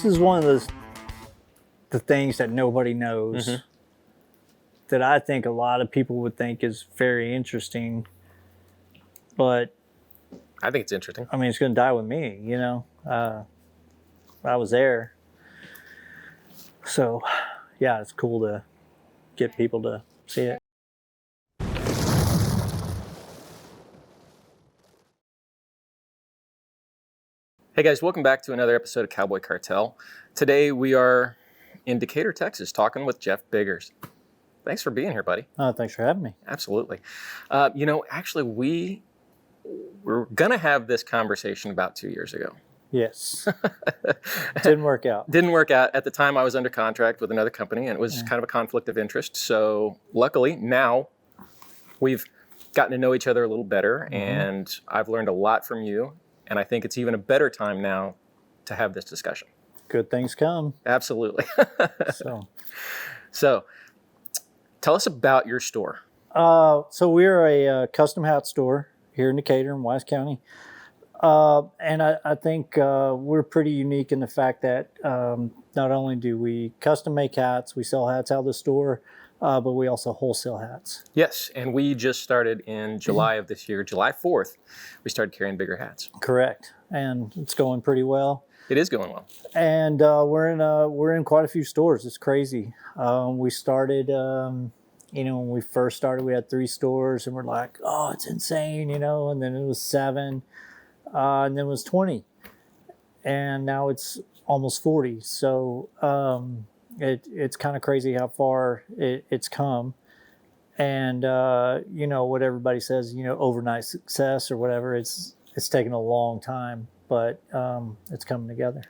This is one of the things that nobody knows that I think a lot of people would think is very interesting, but I think it's interesting. I mean, it's going to die with me, you know. I was there. So, yeah, it's cool to get people to see it. Hey guys, welcome back to another episode of Cowboy Cartel. Today we are in Decatur, Texas, talking with Jeff Biggars. Thanks for being here, buddy. Thanks for having me. Absolutely. Actually, we were going to have this conversation about 2 years ago. Yes. Didn't work out. Didn't work out. At the time, I was under contract with another company, and it was kind of a conflict of interest. So luckily, now we've gotten to know each other a little better, and I've learned a lot from you. And I think it's even a better time now to have this discussion. Good things come. Absolutely. So, tell us about your store. So we're a custom hat store here in Decatur in Wise County. And I think we're pretty unique in the fact that not only do we custom make hats, we sell hats out of the store, but we also wholesale hats. Yes, and we just started in July of this year, July 4th, we started carrying Biggar Hats. Correct, and it's going pretty well. It is going well. And we're in quite a few stores. It's crazy. We started, when we first started, we had 3 stores, and we're like, oh, it's insane, and then it was 7, and then it was 20, and now it's almost 40. So it's kind of crazy how far it's come. And, what everybody says, overnight success or whatever, it's taken a long time, but it's coming together.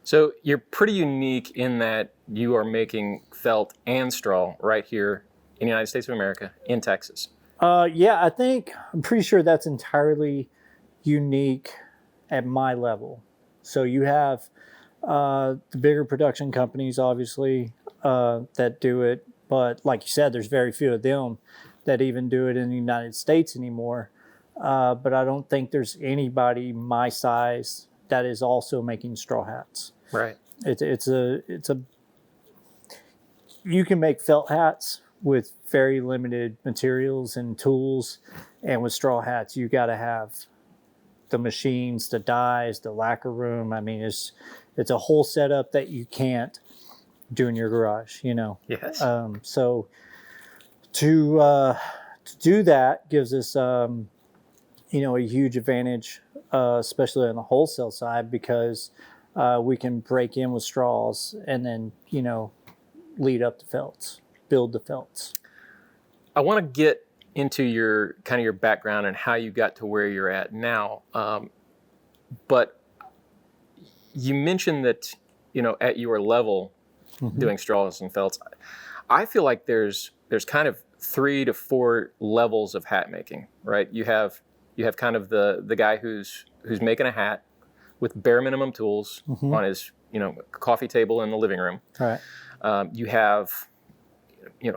So you're pretty unique in that you are making felt and straw right here in the United States of America, in Texas. Yeah, I'm pretty sure that's entirely unique at my level. So you have the bigger production companies, obviously, that do it. But like you said, there's very few of them that even do it in the United States anymore. But I don't think there's anybody my size that is also making straw hats. Right. You can make felt hats with very limited materials and tools. And with straw hats, you got to have the machines, the dyes, the lacquer room. I mean, it's a whole setup that you can't do in your garage, Yes. So to do that gives us, a huge advantage, especially on the wholesale side, because we can break in with straws and then, lead up to felts, build the felts. I want to get into your background and how you got to where you're at now. But you mentioned that, at your level, doing straws and felts, I feel like there's kind of 3 to 4 levels of hat making, right? You have kind of the guy who's making a hat with bare minimum tools on his, coffee table in the living room. Right. You have,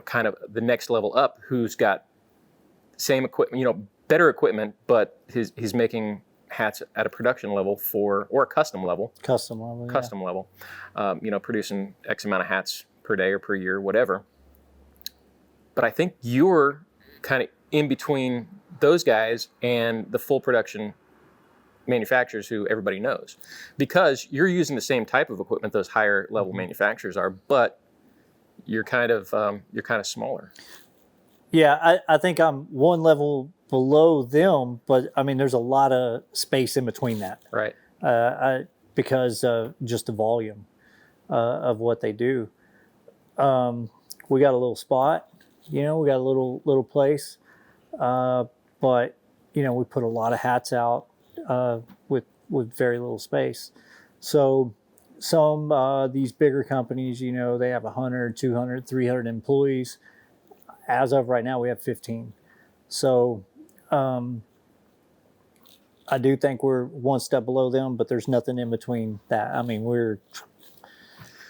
kind of the next level up who's got same equipment, better equipment, but he's making hats at a production level or a custom level. Custom level. Custom level. Producing X amount of hats per day or per year, whatever. But I think you're kind of in between those guys and the full production manufacturers who everybody knows, because you're using the same type of equipment those higher level manufacturers are, but you're kind of smaller. Yeah, I think I'm one level below them, but I mean, there's a lot of space in between that. Right. Because of just the volume of what they do. We got a little spot, we got a little place, but we put a lot of hats out with very little space. So some these bigger companies, they have 100, 200, 300 employees. As of right now, we have 15. So I do think we're one step below them, but there's nothing in between that. I mean, we're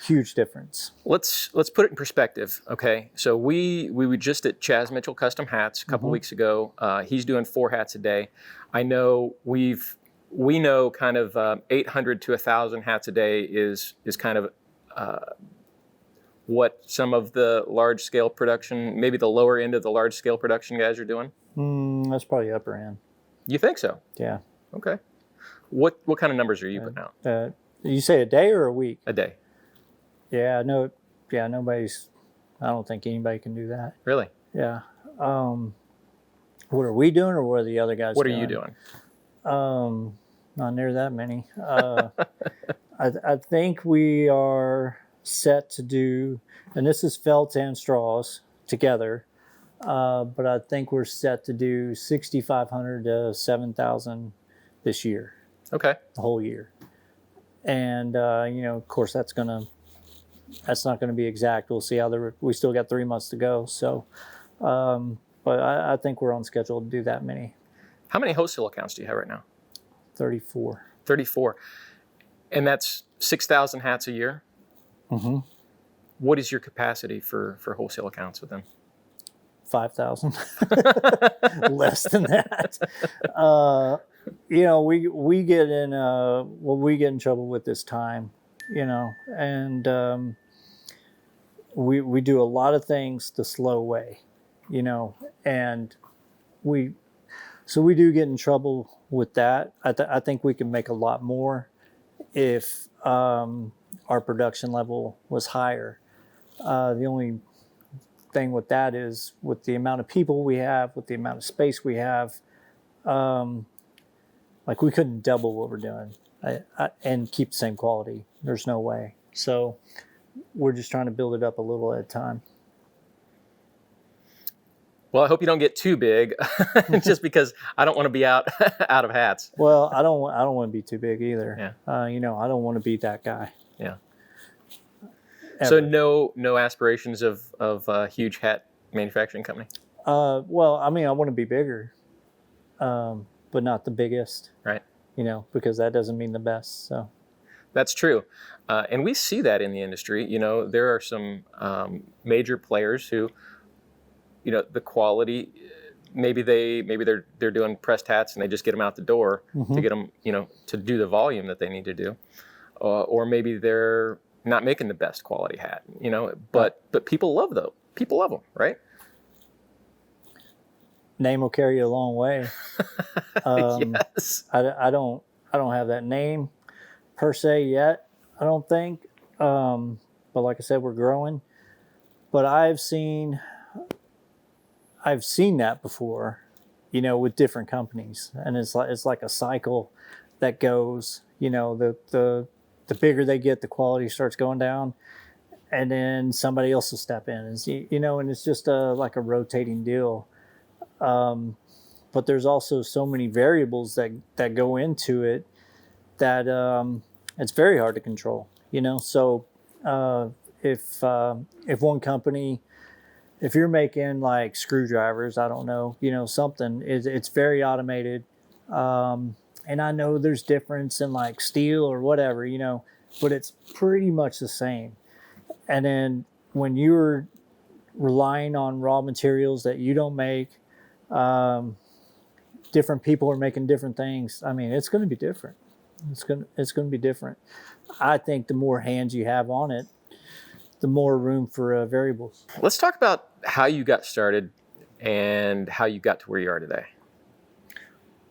huge difference. Let's put it in perspective, okay? So we were just at Chaz Mitchell Custom Hats a couple weeks ago. He's doing 4 hats a day. I know we've we know kind of 800 to 1,000 hats a day is kind of what some of the large scale production, maybe the lower end of the large scale production guys are doing? That's probably upper end. You think so? Yeah. Okay. What kind of numbers are you putting out? You say a day or a week? A day. Yeah, no. Yeah, I don't think anybody can do that. Really? Yeah. What are we doing, or what are the other guys What doing? are you doing? Not near that many. I think we are set to do, and this is felt and straws together, but I think we're set to do 6,500 to 7,000 this year. Okay. The whole year. And, of course, that's not going to be exact. We'll see how we still got 3 months to go. So, but I think we're on schedule to do that many. How many wholesale accounts do you have right now? 34. 34. And that's 6,000 hats a year? Mm-hmm. What is your capacity for wholesale accounts with them? 5,000. Less than that. We get in trouble with this time, and we do a lot of things the slow way, and we do get in trouble with that. I think we can make a lot more if our production level was higher. The only thing with that is, with the amount of people we have, with the amount of space we have, we couldn't double what we're doing and keep the same quality. There's no way. So we're just trying to build it up a little at a time. Well, I hope you don't get too big, just because I don't want to be out of hats. Well, I don't want to be too big either. Yeah. I don't want to be that guy. Yeah. Ever. So no aspirations of a huge hat manufacturing company? Well, I want to be bigger, but not the biggest. Right. Because that doesn't mean the best. So. That's true. And we see that in the industry. There are some major players who, the quality, maybe they're doing pressed hats and they just get them out the door to get them, to do the volume that they need to do. Or maybe they're not making the best quality hat, but people love them. People love them, right? Name will carry you a long way. Yes. I don't have that name per se yet, I don't think. But like I said, we're growing. But I've seen that before, with different companies, and it's like a cycle that goes. The bigger they get, the quality starts going down, and then somebody else will step in, and it's just like a rotating deal. But there's also so many variables that go into it that it's very hard to control. So if one company, if you're making like screwdrivers, I don't know, something, it's very automated. And I know there's difference in like steel or whatever, but it's pretty much the same. And then when you're relying on raw materials that you don't make, different people are making different things. It's going to be different. It's going to be different. I think the more hands you have on it, the more room for variables. Let's talk about how you got started and how you got to where you are today.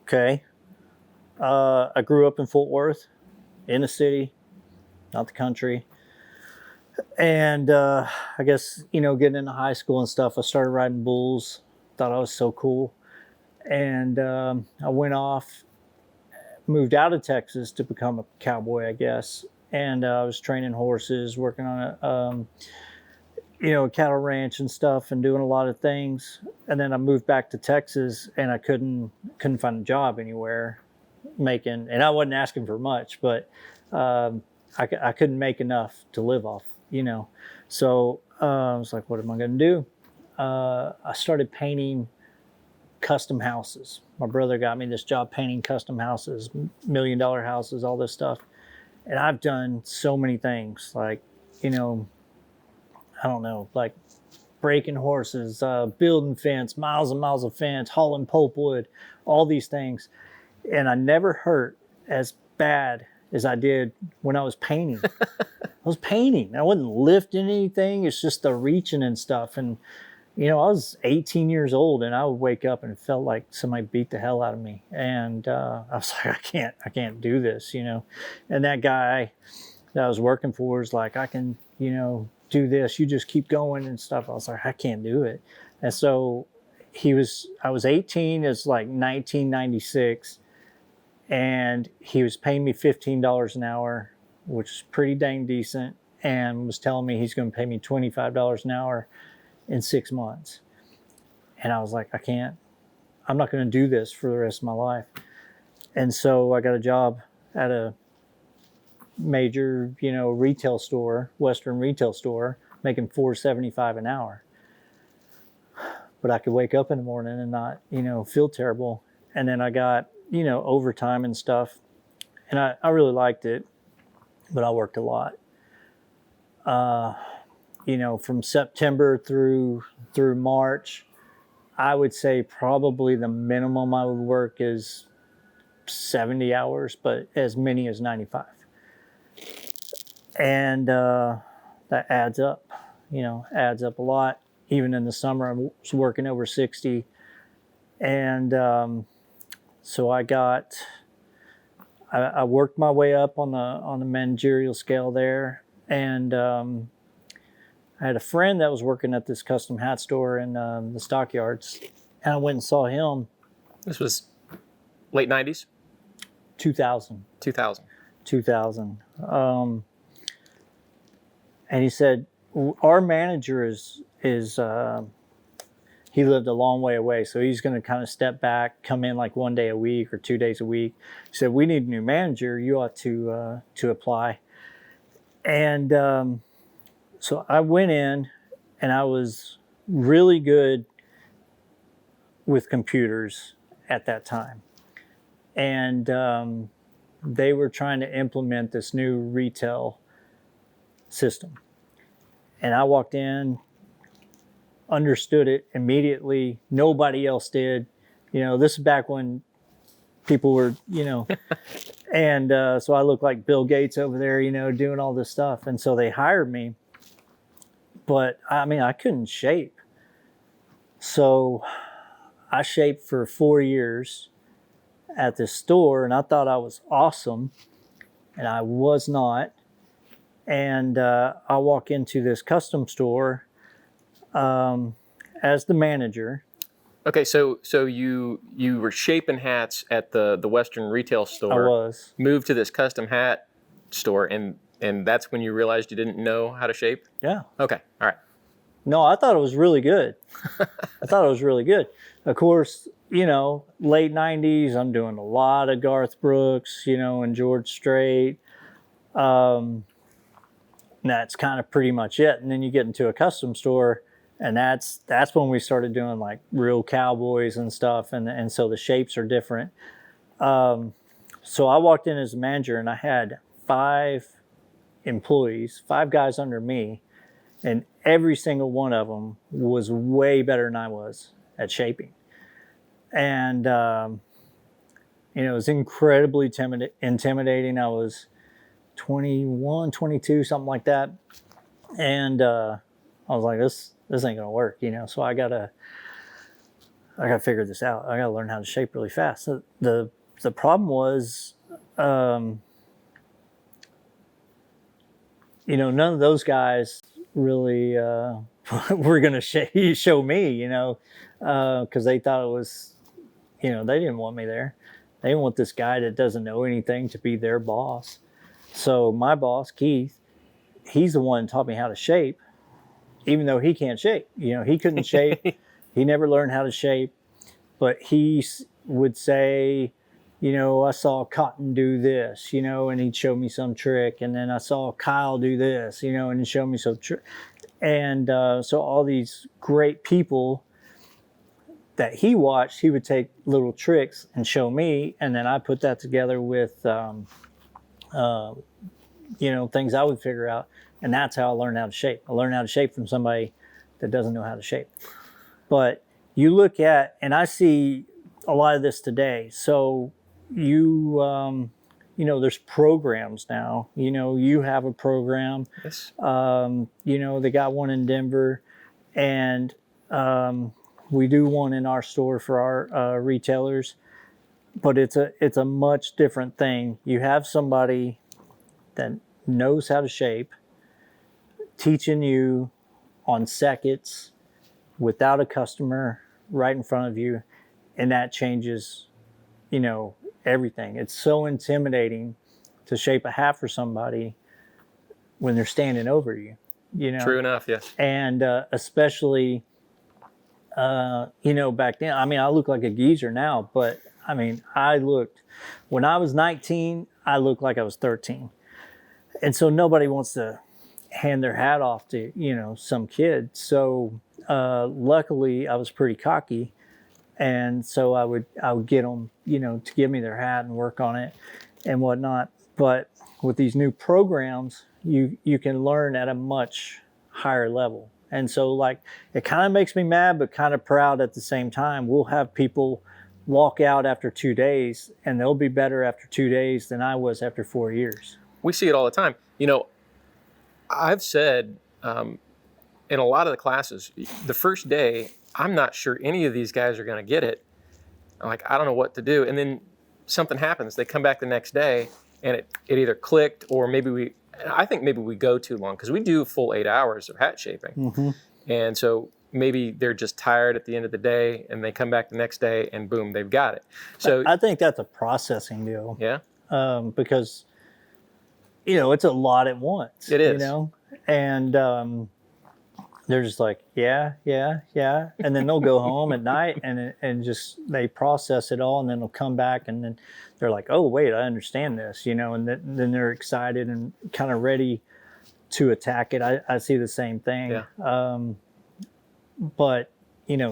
Okay. I grew up in Fort Worth, in the city, not the country. And I guess, getting into high school and stuff, I started riding bulls. Thought I was so cool. And I went off, moved out of Texas to become a cowboy, I guess. And I was training horses, working on a cattle ranch and stuff, and doing a lot of things. And then I moved back to Texas, and I couldn't find a job anywhere making, and I wasn't asking for much, but I couldn't make enough to live off, So I was like, what am I going to do? I started painting custom houses. My brother got me this job painting custom houses, $1 million houses, all this stuff. And I've done so many things, like, I don't know, like breaking horses, building fence, miles and miles of fence, hauling pulpwood, all these things. And I never hurt as bad as I did when I was painting. I was painting. I wasn't lifting anything. It's just the reaching and stuff. And, you know, I was 18 years old and I would wake up and it felt like somebody beat the hell out of me. And I was like, I can't do this, you know. And that guy that I was working for was like, I can, you know, do this. You just keep going and stuff. I was like, I can't do it. And so I was 18. It's like 1996. And he was paying me $15 an hour, which is pretty dang decent, and was telling me he's going to pay me $25 an hour in 6 months. And I was like, I'm not going to do this for the rest of my life. And so I got a job at a major, you know, retail store, Western retail store, making $4.75 an hour. But I could wake up in the morning and not, you know, feel terrible. And then I got, you know, overtime and stuff. And I really liked it, but I worked a lot. You know, from September through March, I would say probably the minimum I would work is 70 hours, but as many as 95. And that adds up, you know, adds up a lot. Even in the summer, I was working over 60. And so I worked my way up on the managerial scale there. And I had a friend that was working at this custom hat store in the stockyards. And I went and saw him. This was late 90s? 2000. 2000. 2000. And he said, our manager is he lived a long way away, so he's going to kind of step back, come in like 1 day a week or 2 days a week. He said, we need a new manager. You ought to apply. And so I went in, and I was really good with computers at that time. And they were trying to implement this new retail system. And I walked in, understood it immediately. Nobody else did. You know, this is back when people were, you know, and so I looked like Bill Gates over there, you know, doing all this stuff. And so they hired me. But I mean, I couldn't shape. So I shaped for 4 years at this store, and I thought I was awesome, and I was not. And I walk into this custom store as the manager. Okay, so you were shaping hats at the Western retail store. I was. Moved to this custom hat store, and that's when you realized you didn't know how to shape? Yeah. Okay, all right. No, I thought it was really good. I thought it was really good. Of course, you know, late 90s, I'm doing a lot of Garth Brooks, you know, and George Strait. That's kind of pretty much it. And then you get into a custom store, and that's when we started doing like real cowboys and stuff. And so the shapes are different. So I walked in as a manager, and I had 5 employees, 5 guys under me, and every single one of them was way better than I was at shaping. And, you know, it was incredibly intimidating. I was 21, 22, something like that. And I was like, this ain't gonna work, you know. So I gotta figure this out. I gotta learn how to shape really fast. So the problem was, you know, none of those guys really were gonna show me, you know, because they thought it was, you know, they didn't want me there. They didn't want this guy that doesn't know anything to be their boss. So my boss, Keith, he's the one who taught me how to shape, even though he can't shape. You know, he couldn't shape. He never learned how to shape. But he would say, you know, I saw Cotton do this, you know, and he'd show me some trick. And then I saw Kyle do this, you know, and he'd show me some trick. And so all these great people that he watched, he would take little tricks and show me. And then I put that together with, you know, things I would figure out. And that's how I learned how to shape. I learned how to shape from somebody that doesn't know how to shape. But you look at, and I see a lot of this today. So you there's programs now. You have a program. Yes. They got one in Denver, and we do one in our store for our retailers. But it's a much different thing. You have somebody that knows how to shape, teaching you on seconds without a customer right in front of you, and that changes, everything. It's so intimidating to shape a hat for somebody when they're standing over you, True enough, yes. And especially, back then, I look like a geezer now, but when I was 19, I looked like I was 13. And so nobody wants to hand their hat off to, some kid. So luckily I was pretty cocky. And so I would get them, to give me their hat and work on it and whatnot. But with these new programs, you can learn at a much higher level. And so like, it kind of makes me mad, but kind of proud at the same time. We'll have people walk out after 2 days and they'll be better after 2 days than I was after 4 years. We see it all the time. I've said in a lot of the classes, the first day, I'm not sure any of these guys are going to get it. I'm like, I don't know what to do. And then something happens. They come back the next day and it either clicked, or I think maybe we go too long, because we do full 8 hours of hat shaping. Mm-hmm. And so maybe they're just tired at the end of the day and they come back the next day and boom, they've got it. So I think that's a processing deal. Yeah. Because, it's a lot at once. It is. And they're just like, yeah. And then they'll go home at night and just, they process it all, and then they'll come back and then they're like, oh, wait, I understand this, and then they're excited and kind of ready to attack it. I see the same thing. Yeah. But,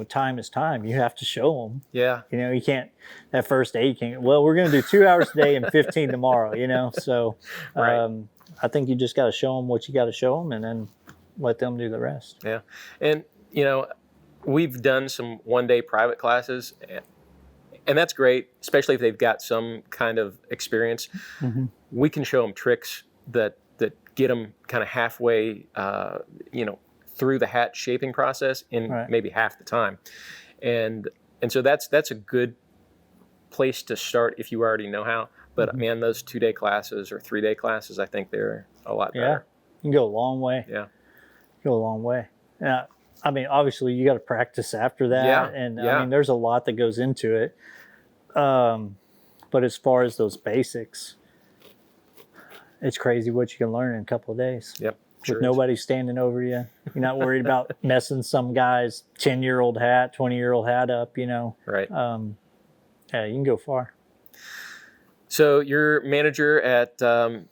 time is time. You have to show them. Yeah. You can't, that first day, well, we're going to do 2 hours today and 15 tomorrow, so Right. I think you just got to show them what you got to show them, and then let them do the rest. Yeah. And, we've done some one-day private classes, and that's great, especially if they've got some kind of experience. Mm-hmm. We can show them tricks that get them kind of halfway, through the hat shaping process in Right. maybe half the time. And so that's a good place to start if you already know how. But Mm-hmm. man, those 2-day classes or 3-day classes, I think they're a lot better. Yeah. You can go a long way. Yeah. Go a long way. Obviously you got to practice after that. Yeah. And Yeah. there's a lot that goes into it. But as far as those basics, it's crazy what you can learn in a couple of days. Yep. Sure With is. nobody standing over you. You're not worried about messing some guy's 10-year-old hat, 20-year-old hat up, Right. Yeah, you can go far. So you're manager at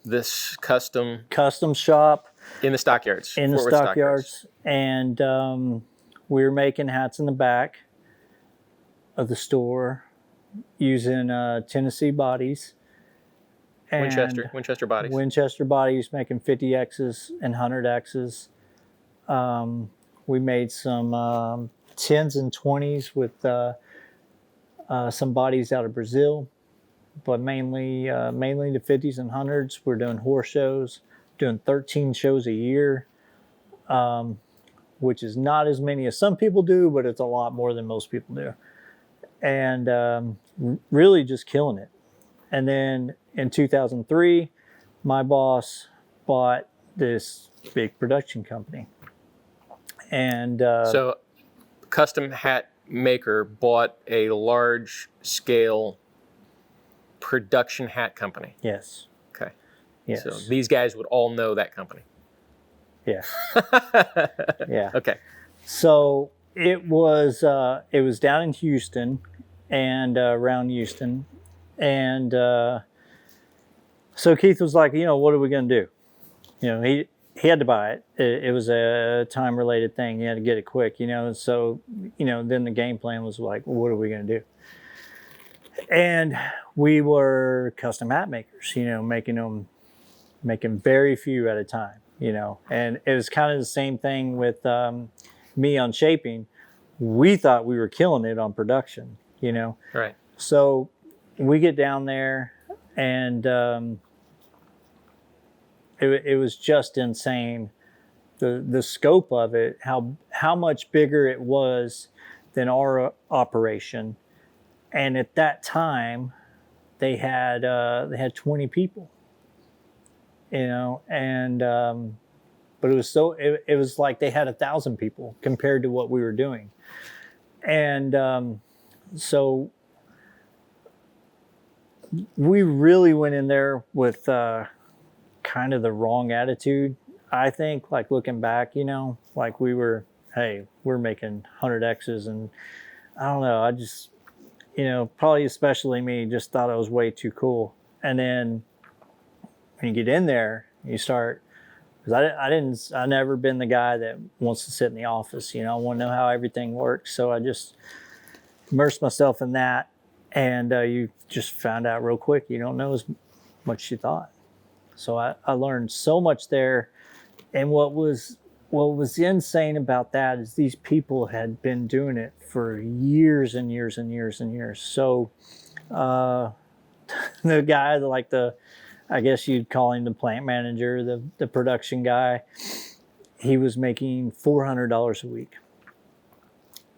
this custom Shop in the stockyards. in the Fort Worth stockyards, and we're making hats in the back of the store using Tennessee bodies. And Winchester bodies. Winchester bodies, making 50Xs and 100Xs. We made some 10s and 20s with some bodies out of Brazil, but mainly the 50s and 100s. We're doing horse shows, doing 13 shows a year, which is not as many as some people do, but it's a lot more than most people do. And really just killing it. And then in 2003, my boss bought this big production company. And So custom hat maker bought a large scale production hat company. yes, Okay. yes, So these guys would all know that company. yeah, yeah. Okay. So it was down in Houston and around Houston. And so Keith was like, what are we going to do? He had to buy it. It was a time-related thing. He had to get it quick, So, then the game plan was like, well, what are we going to do? And we were custom hat makers, making very few at a time, And it was kind of the same thing with me on shaping. We thought we were killing it on production, Right. So we get down there And it was just insane. The scope of it, how much bigger it was than our operation. And at that time, they had 20 people, and but it was like they had 1,000 people compared to what we were doing. And so we really went in there with kind of the wrong attitude. I think, like looking back, like we're making 100Xs, and I don't know, I just, probably especially me, just thought it was way too cool. And then when you get in there, you start, because I never been the guy that wants to sit in the office, I want to know how everything works. So I just immersed myself in that, and you just found out real quick, you don't know as much as you thought. So I learned so much there. And what was insane about that is these people had been doing it for years and years and years and years. So the guy, I guess you'd call him the plant manager, the production guy, he was making $400 a week.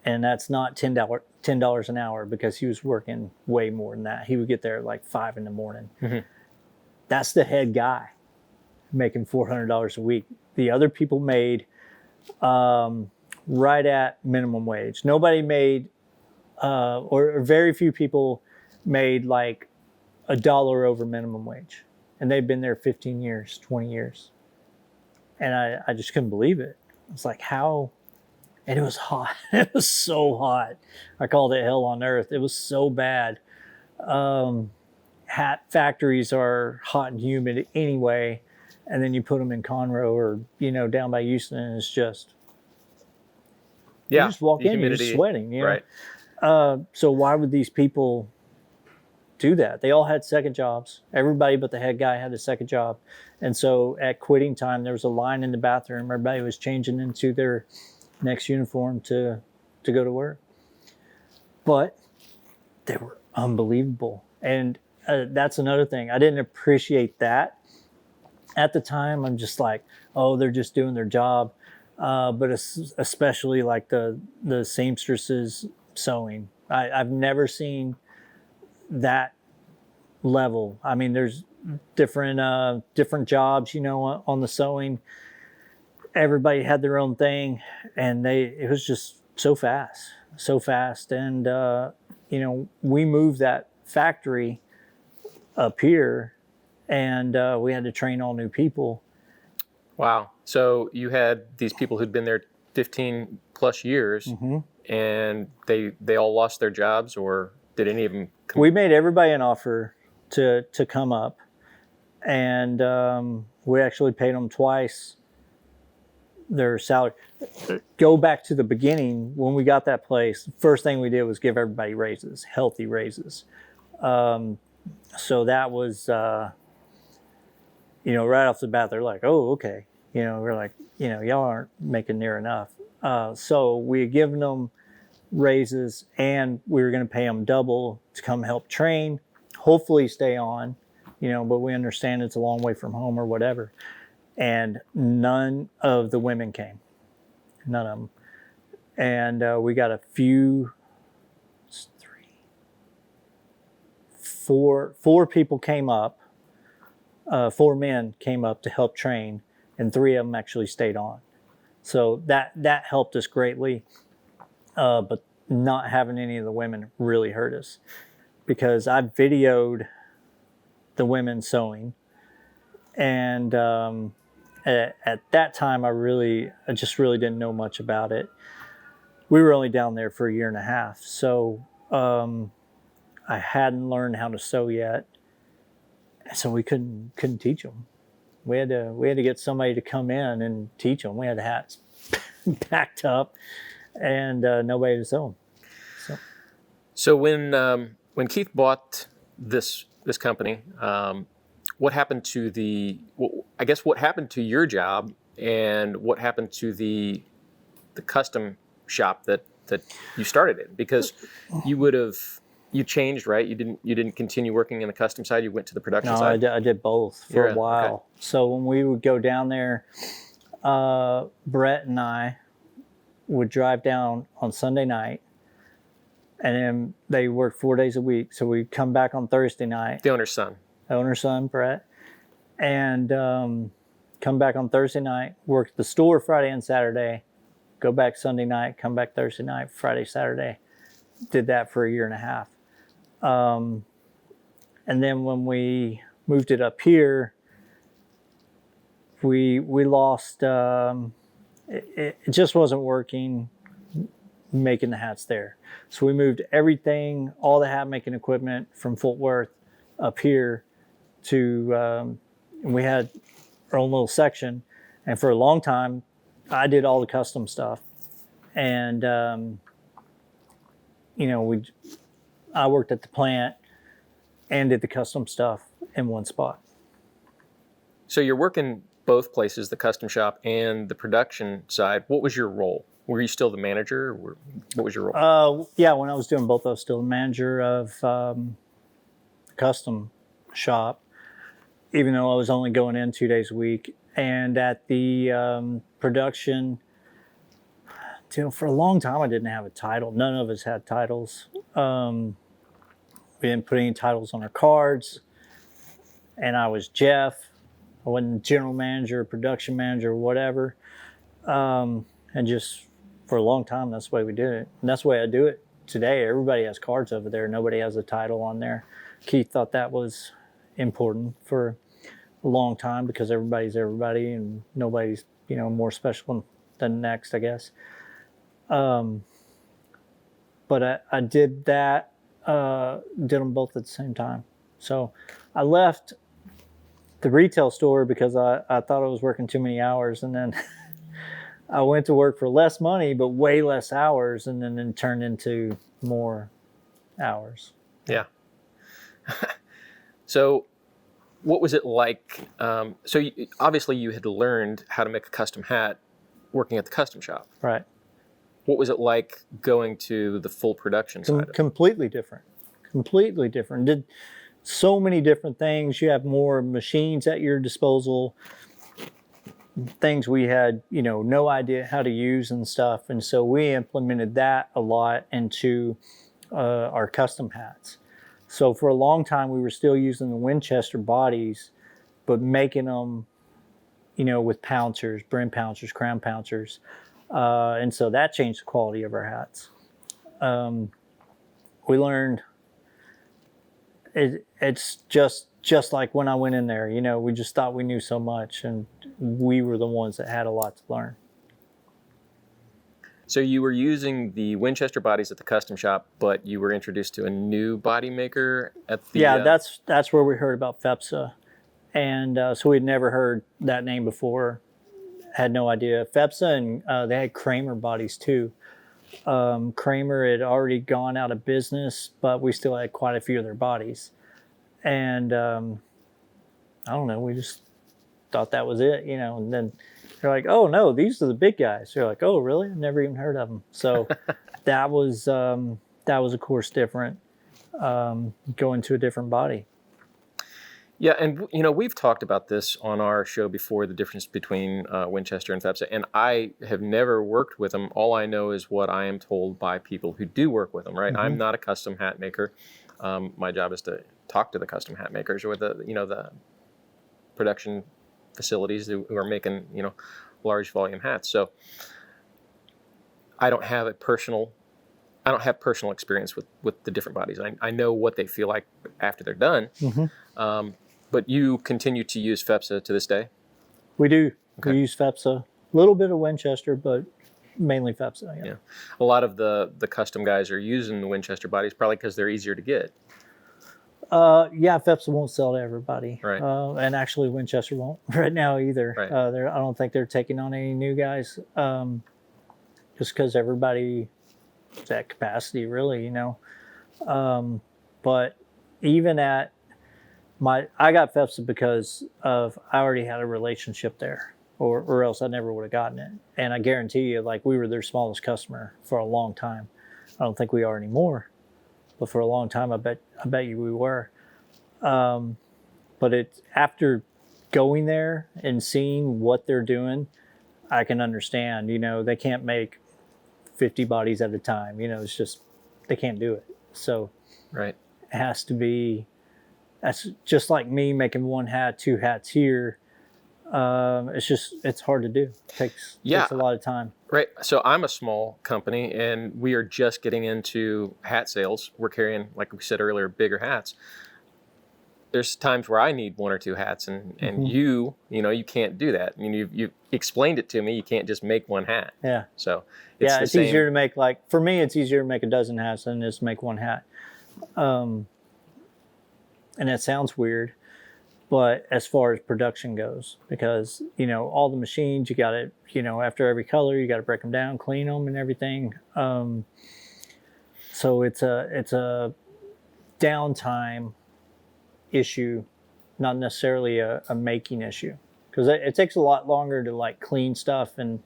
And that's not $10 an hour, because he was working way more than that. He would get there at like 5 a.m. Mm-hmm. That's the head guy making $400 a week. The other people made right at minimum wage. Nobody made, or very few people made like $1 over minimum wage. And they've been there 15 years, 20 years. And I just couldn't believe it. It's like, how? And it was hot. It was so hot. I called it hell on earth. It was so bad. Hat factories are hot and humid anyway. And then you put them in Conroe or, down by Houston, and it's just, you just walk in, you're just sweating. Right. So why would these people do that? They all had second jobs. Everybody but the head guy had a second job. And so at quitting time, there was a line in the bathroom. Everybody was changing into their next uniform to go to work. But they were unbelievable. And that's another thing. I didn't appreciate that. At the time, I'm just like, oh, they're just doing their job. But especially like the seamstresses sewing. I've never seen that level. I mean, there's different jobs, on the sewing. Everybody had their own thing, and it was just so fast. And, we moved that factory up here, and we had to train all new people. Wow. So you had these people who'd been there 15 plus years, mm-hmm. and they all lost their jobs, or did any of them We made everybody an offer to come up, and we actually paid them twice their salary. Go back to the beginning, when we got that place, the first thing we did was give everybody raises, healthy raises. So that was, right off the bat, they're like, oh, okay. We're like, y'all aren't making near enough. So we had given them raises, and we were going to pay them double to come help train, hopefully stay on, but we understand it's a long way from home or whatever. And none of the women came, none of them. And we got a few, four people came up, 4 men came up to help train, and 3 of them actually stayed on. So that helped us greatly. But not having any of the women really hurt us, because I videoed the women sewing, and at that time I just really didn't know much about it. We were only down there for a year and a half, so I hadn't learned how to sew yet, so we couldn't teach them. We had to get somebody to come in and teach them. We had the hats packed up, and nobody to sew them. So when Keith bought this company, what happened to what happened to your job, and what happened to the custom shop that you started in? Because you would have you changed, right? You didn't continue working in the custom side. You went to the production No, side. I did both for a while. Okay. So when we would go down there, Brett and I would drive down on Sunday night, and then they worked 4 days a week. So we'd come back on Thursday night. The owner's son, Brett, and come back on Thursday night, work the store Friday and Saturday, go back Sunday night, come back Thursday night, Friday, Saturday. Did that for a year and a half. And then when we moved it up here, we lost, it just wasn't working making the hats there. So we moved everything, all the hat making equipment from Fort Worth up here to, we had our own little section. And for a long time, I did all the custom stuff. And, I worked at the plant and did the custom stuff in one spot. So you're working both places, the custom shop and the production side. What was your role? Were you still the manager? Or what was your role? Yeah, when I was doing both, I was still the manager of the custom shop, even though I was only going in 2 days a week. And at the production, for a long time, I didn't have a title. None of us had titles. We didn't put any titles on our cards. And I was Jeff. I wasn't general manager, production manager, whatever. And just for a long time, that's the way we did it. And that's the way I do it today. Everybody has cards over there. Nobody has a title on there. Keith thought that was important for a long time because everybody's everybody and nobody's, more special than the next, I guess. But I did that, did them both at the same time. So I left the retail store because I thought I was working too many hours, and then I went to work for less money, but way less hours, and then it turned into more hours. Yeah. So what was it like? Obviously you had learned how to make a custom hat working at the custom shop. Right. What was it like going to the full production side of it? Completely different. Did so many different things. You have more machines at your disposal, things we had, no idea how to use and stuff. And so we implemented that a lot into our custom hats. So for a long time, we were still using the Winchester bodies, but making them, with pouncers, brim pouncers, crown pouncers. And so that changed the quality of our hats. We learned it's just like when I went in there, we just thought we knew so much, and we were the ones that had a lot to learn. So you were using the Winchester bodies at the custom shop, but you were introduced to a new body maker at the... Yeah, that's where we heard about FEPSA. And so we'd never heard that name before, had no idea. FEPSA, and they had Kramer bodies too. Kramer had already gone out of business, but we still had quite a few of their bodies. And I don't know, we just thought that was it, and then they're like, oh no, these are the big guys. You're like, oh really? I've never even heard of them. So that was of course different, going to a different body. Yeah, and we've talked about this on our show before, the difference between Winchester and FEPSA, and I have never worked with them. All I know is what I am told by people who do work with them, right? Mm-hmm. I'm not a custom hat maker. My job is to talk to the custom hat makers or the production facilities who are making, large volume hats. So I don't have personal experience with the different bodies. I know what they feel like after they're done. Mm-hmm. But you continue to use FEPSA to this day? We do. Okay. We use FEPSA. A little bit of Winchester, but mainly FEPSA. Yeah. A lot of the custom guys are using the Winchester bodies probably because they're easier to get. Yeah, FEPSA won't sell to everybody. Right. And actually Winchester won't right now either. Right. I don't think they're taking on any new guys, just because everybody is at capacity, really, But even at I got FEPSA because I already had a relationship there, or else I never would have gotten it. And I guarantee you, we were their smallest customer for a long time. I don't think we are anymore, but for a long time, I bet you we were. But it's after going there and seeing what they're doing, I can understand. They can't make 50 bodies at a time. It's just they can't do it. So right, it has to be. That's just like me making one hat, two hats here. It's hard to do. It takes a lot of time. Right. So I'm a small company, and we are just getting into hat sales. We're carrying, like we said earlier, Biggar Hats. There's times where I need one or two hats, and you can't do that. I mean, you explained it to me. You can't just make one hat. Yeah. So it's easier to make, for me, it's easier to make a dozen hats than just make one hat. And that sounds weird, but as far as production goes, because all the machines, you got to after every color, you got to break them down, clean them, and everything. So it's a downtime issue, not necessarily a making issue, because it takes a lot longer to clean stuff and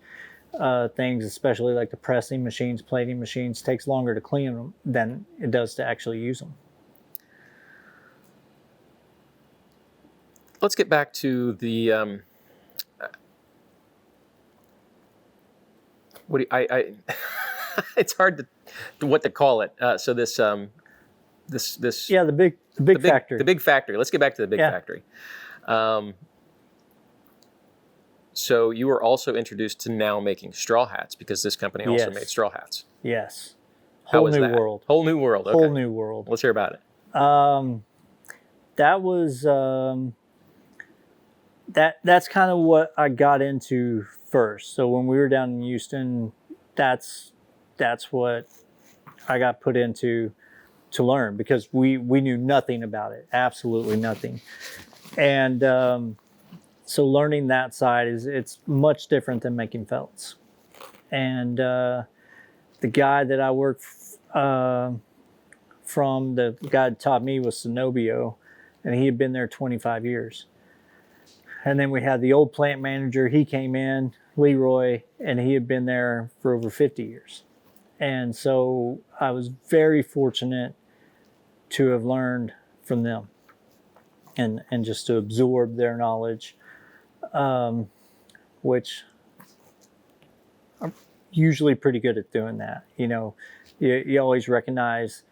things, especially like the pressing machines, plating machines, takes longer to clean them than it does to actually use them. Let's get back to the it's hard to what to call it. So this the big factory. The big factory. Let's get back to the big factory. So you were also introduced to now making straw hats, because this company also made straw hats. Yes. Whole new world. Whole new world. Okay. Whole new world. Let's hear about it. That was that's kind of what I got into first. So when we were down in Houston, that's what I got put into to learn, because we knew nothing about it, absolutely nothing. And so learning that side it's much different than making felts. And the guy that I worked from, the guy that taught me was Zenobio, and he had been there 25 years. And then we had the old plant manager, he came in, Leroy, and he had been there for over 50 years. And so I was very fortunate to have learned from them and just to absorb their knowledge, which I'm usually pretty good at doing that. You always recognize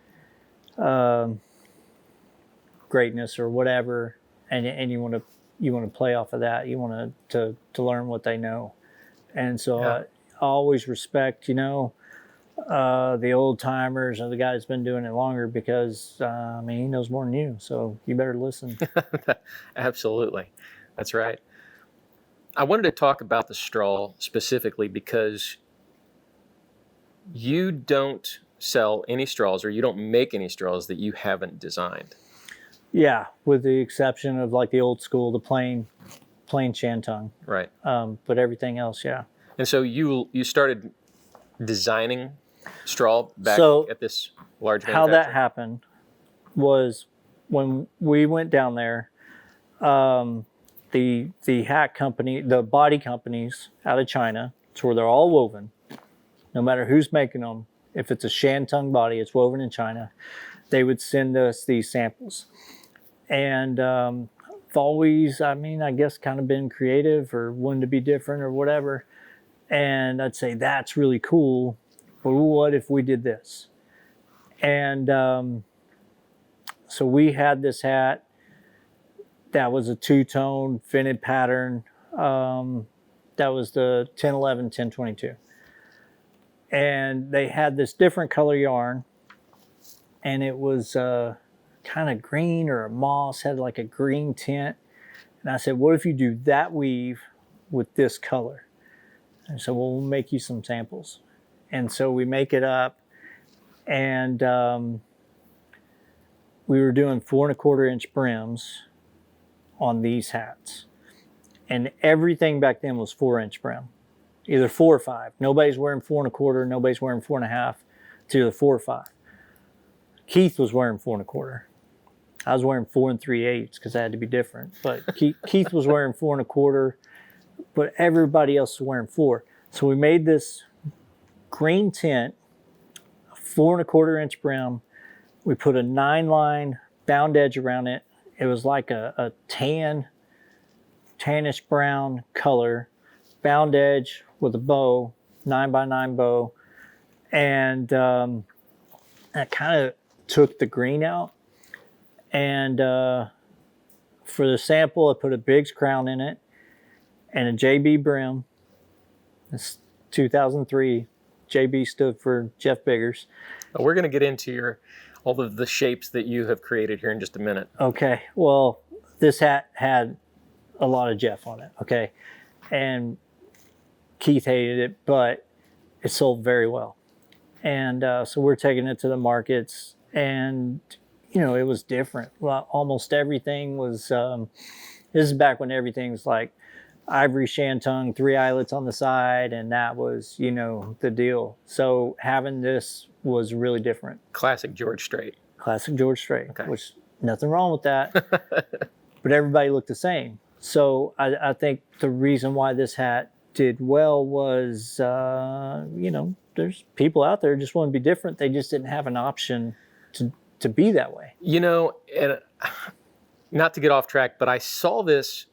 greatness or whatever, and you want to play off of that. You want to learn what they know. And so I always respect, the old timers and the guy that's been doing it longer, because he knows more than you, so you better listen. Absolutely. That's right. I wanted to talk about the straw specifically because you don't sell any straws, or you don't make any straws that you haven't designed. Yeah, with the exception of the old school, the plain shantung. Right. But everything else, yeah. And so you started designing straw back at this large manufacturer? How that happened was when we went down there, the hat company, the body companies out of China, it's where they're all woven. No matter who's making them, if it's a shantung body, it's woven in China, they would send us these samples. And I've always, I guess, kind of been creative or wanted to be different or whatever. And I'd say, that's really cool, but what if we did this? And so we had this hat that was a two-tone fitted pattern. That was the 1011, 1022. And they had this different color yarn, and it was kind of green or a moss, had like a green tint. And I said, what if you do that weave with this color? And so we'll make you some samples. And so we make it up, and we were doing 4 1/4 inch brims on these hats. And everything back then was 4-inch brim, either 4 or 5. Nobody's wearing 4 1/4, nobody's wearing 4 1/2. It's either 4 or 5. Keith was wearing 4 1/4. I was wearing 4 3/8 because I had to be different. But Keith was wearing 4 1/4, but everybody else was wearing 4. So we made this green tint, 4 1/4 inch brim, We put a 9-line bound edge around it. It was like a tannish brown color, bound edge with a bow, 9x9 bow. And I kind of took the green out. And for the sample, I put a Biggs crown in it and a JB brim. It's 2003. JB stood for Jeff Biggars. We're going to get into all of the shapes that you have created here in just a minute. Okay. Well, this hat had a lot of Jeff on it. Okay. And Keith hated it, but it sold very well. And so we're taking it to the markets, and it was different. Well, almost everything was. This is back when everything's like ivory shantung, 3 eyelets on the side, and that was the deal. So having this was really different. Classic George Strait. Classic George Strait, okay. Which nothing wrong with that. But everybody looked the same. So I think the reason why this hat did well was, there's people out there who just want to be different. They just didn't have an option to be that way. And not to get off track, but I saw this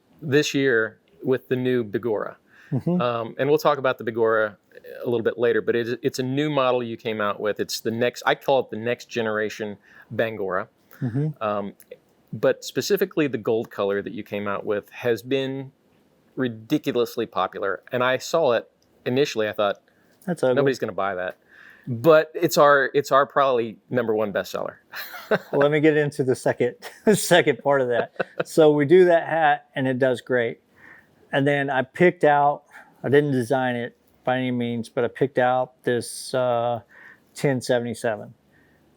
year with the new Bigora. Mm-hmm. And we'll talk about the Bigora a little bit later, but it's a new model you came out with. It's I call it the next generation Bangora. Mm-hmm. But specifically the gold color that you came out with has been ridiculously popular. And I saw it initially, I thought, that's ugly. Nobody's going to buy that. But it's our probably #1 bestseller. Well, let me get into the second part of that. So we do that hat and it does great. And then I didn't design it by any means, but I picked out this 1077,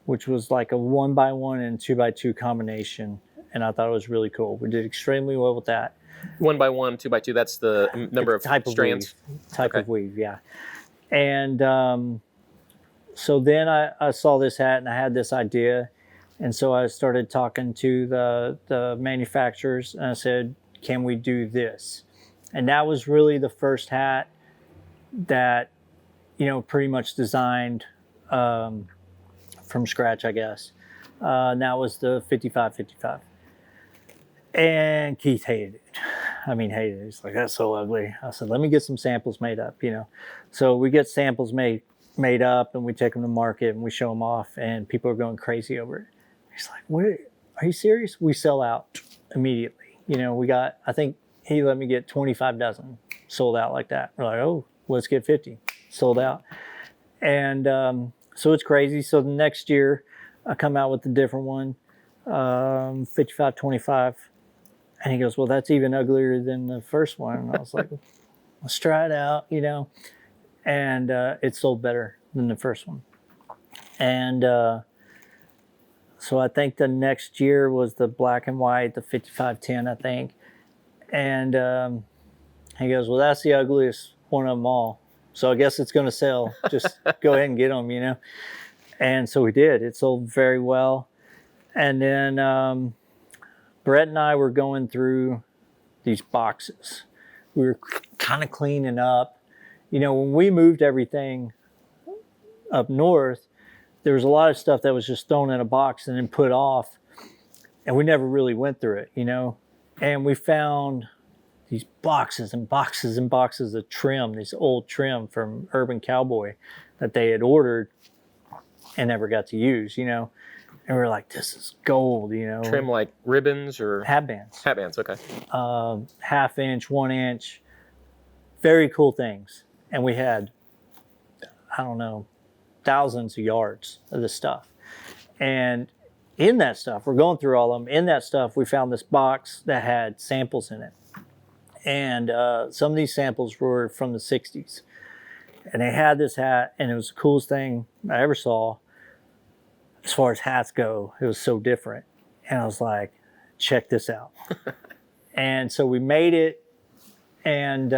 which was like a 1x1 and 2x2 combination. And I thought it was really cool. We did extremely well with that. 1x1, 2x2, that's the number of type strands? Type of weave, yeah. And so then I saw this hat and I had this idea. And so I started talking to the manufacturers and I said, can we do this? And that was really the first hat that, pretty much designed from scratch, I guess. And that was the 55-55. And Keith hated it. Hated it. He's like, that's so ugly. I said, let me get some samples made up, So we get samples made up and we take them to market and we show them off and people are going crazy over it. He's like, what? Are you serious? We sell out immediately. We got, I think he let me get 25 dozen sold out like that. We're like, oh, let's get 50 sold out. And so it's crazy. So the next year I come out with a different one, 55-25. And he goes, well, that's even uglier than the first one. And I was like, let's try it out, And it sold better than the first one. And so I think the next year was the black and white, the 55-10, I think. And he goes, well, that's the ugliest one of them all. So I guess it's going to sell. Just go ahead and get them, And so we did. It sold very well. And then Brett and I were going through these boxes. We were kind of cleaning up. When we moved everything up north, there was a lot of stuff that was just thrown in a box and then put off. And we never really went through it, And we found these boxes and boxes and boxes of trim, this old trim from Urban Cowboy that they had ordered and never got to use, And we were like, this is gold, Trim like ribbons or? Hat bands. Hat bands, okay. 1/2 inch, 1 inch. Very cool things. And we had, I don't know, thousands of yards of this stuff. And in that stuff, we're going through all of them. In that stuff, we found this box that had samples in it. And some of these samples were from the 60s. And they had this hat, and it was the coolest thing I ever saw. As far as hats go, it was so different. And I was like, check this out. And so we made it, and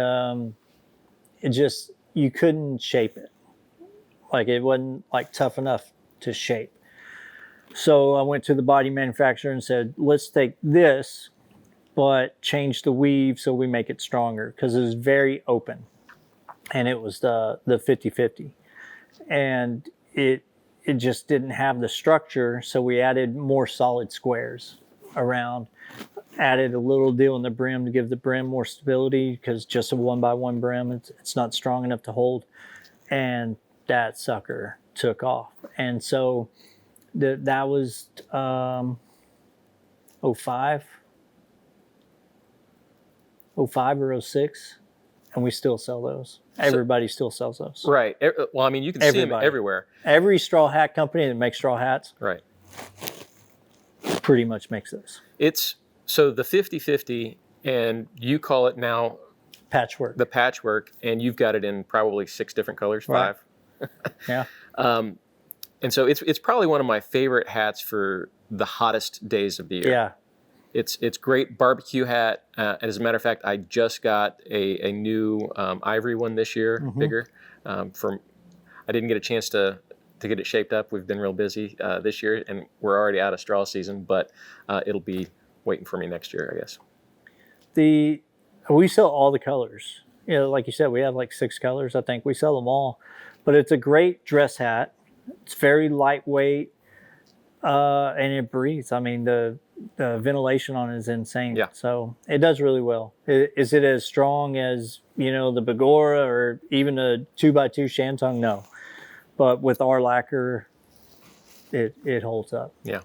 it just, you couldn't shape it. Like it wasn't like tough enough to shape. So I went to the body manufacturer and said, let's take this, but change the weave so we make it stronger, because it was very open. And it was the 50-50. And it it just didn't have the structure. So we added more solid squares around, added a little deal in the brim to give the brim more stability, because just a 1x1 brim, it's not strong enough to hold. And that sucker took off. And so that was 05 or 06, and we still sell those. Everybody still sells those. Right. Well, I mean, you can see them everywhere. Every straw hat company that makes straw hats, right, pretty much makes those. It's so the 50/50, and you call it now patchwork. The patchwork, and you've got it in probably 6 different colors, right. 5. Yeah. And so it's probably one of my favorite hats for the hottest days of the year. Yeah. It's great barbecue hat. And as a matter of fact, I just got a new ivory one this year, Biggar. I didn't get a chance to get it shaped up. We've been real busy this year, and we're already out of straw season, but it'll be waiting for me next year, I guess. We sell all the colors. You know, like you said, we have like 6 colors. I think we sell them all, but it's a great dress hat. It's very lightweight, and it breathes. I mean, the ventilation on it is insane. Yeah. So it does really well. Is it as strong as, you know, the Bigora or even a 2x2 Shantung? No. But with our lacquer, it holds up. Yeah.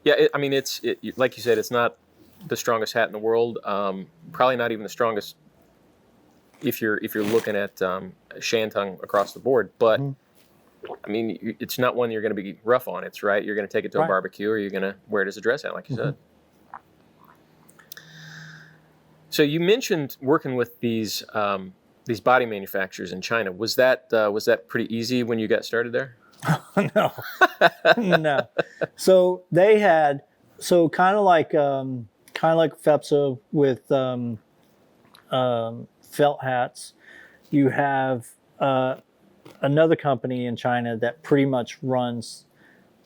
Yeah, I mean, it's like you said, it's not the strongest hat in the world. Probably not even the strongest if you're looking at Shantung across the board. But I mean, it's not one you're going to be rough on. It's right. You're going to take it to a barbecue, or you're going to wear it as a dress hat, like you said. So you mentioned working with these body manufacturers in China. Was that pretty easy when you got started there? No, no. So they had kind of like FEPSA with felt hats. You have another company in China that pretty much runs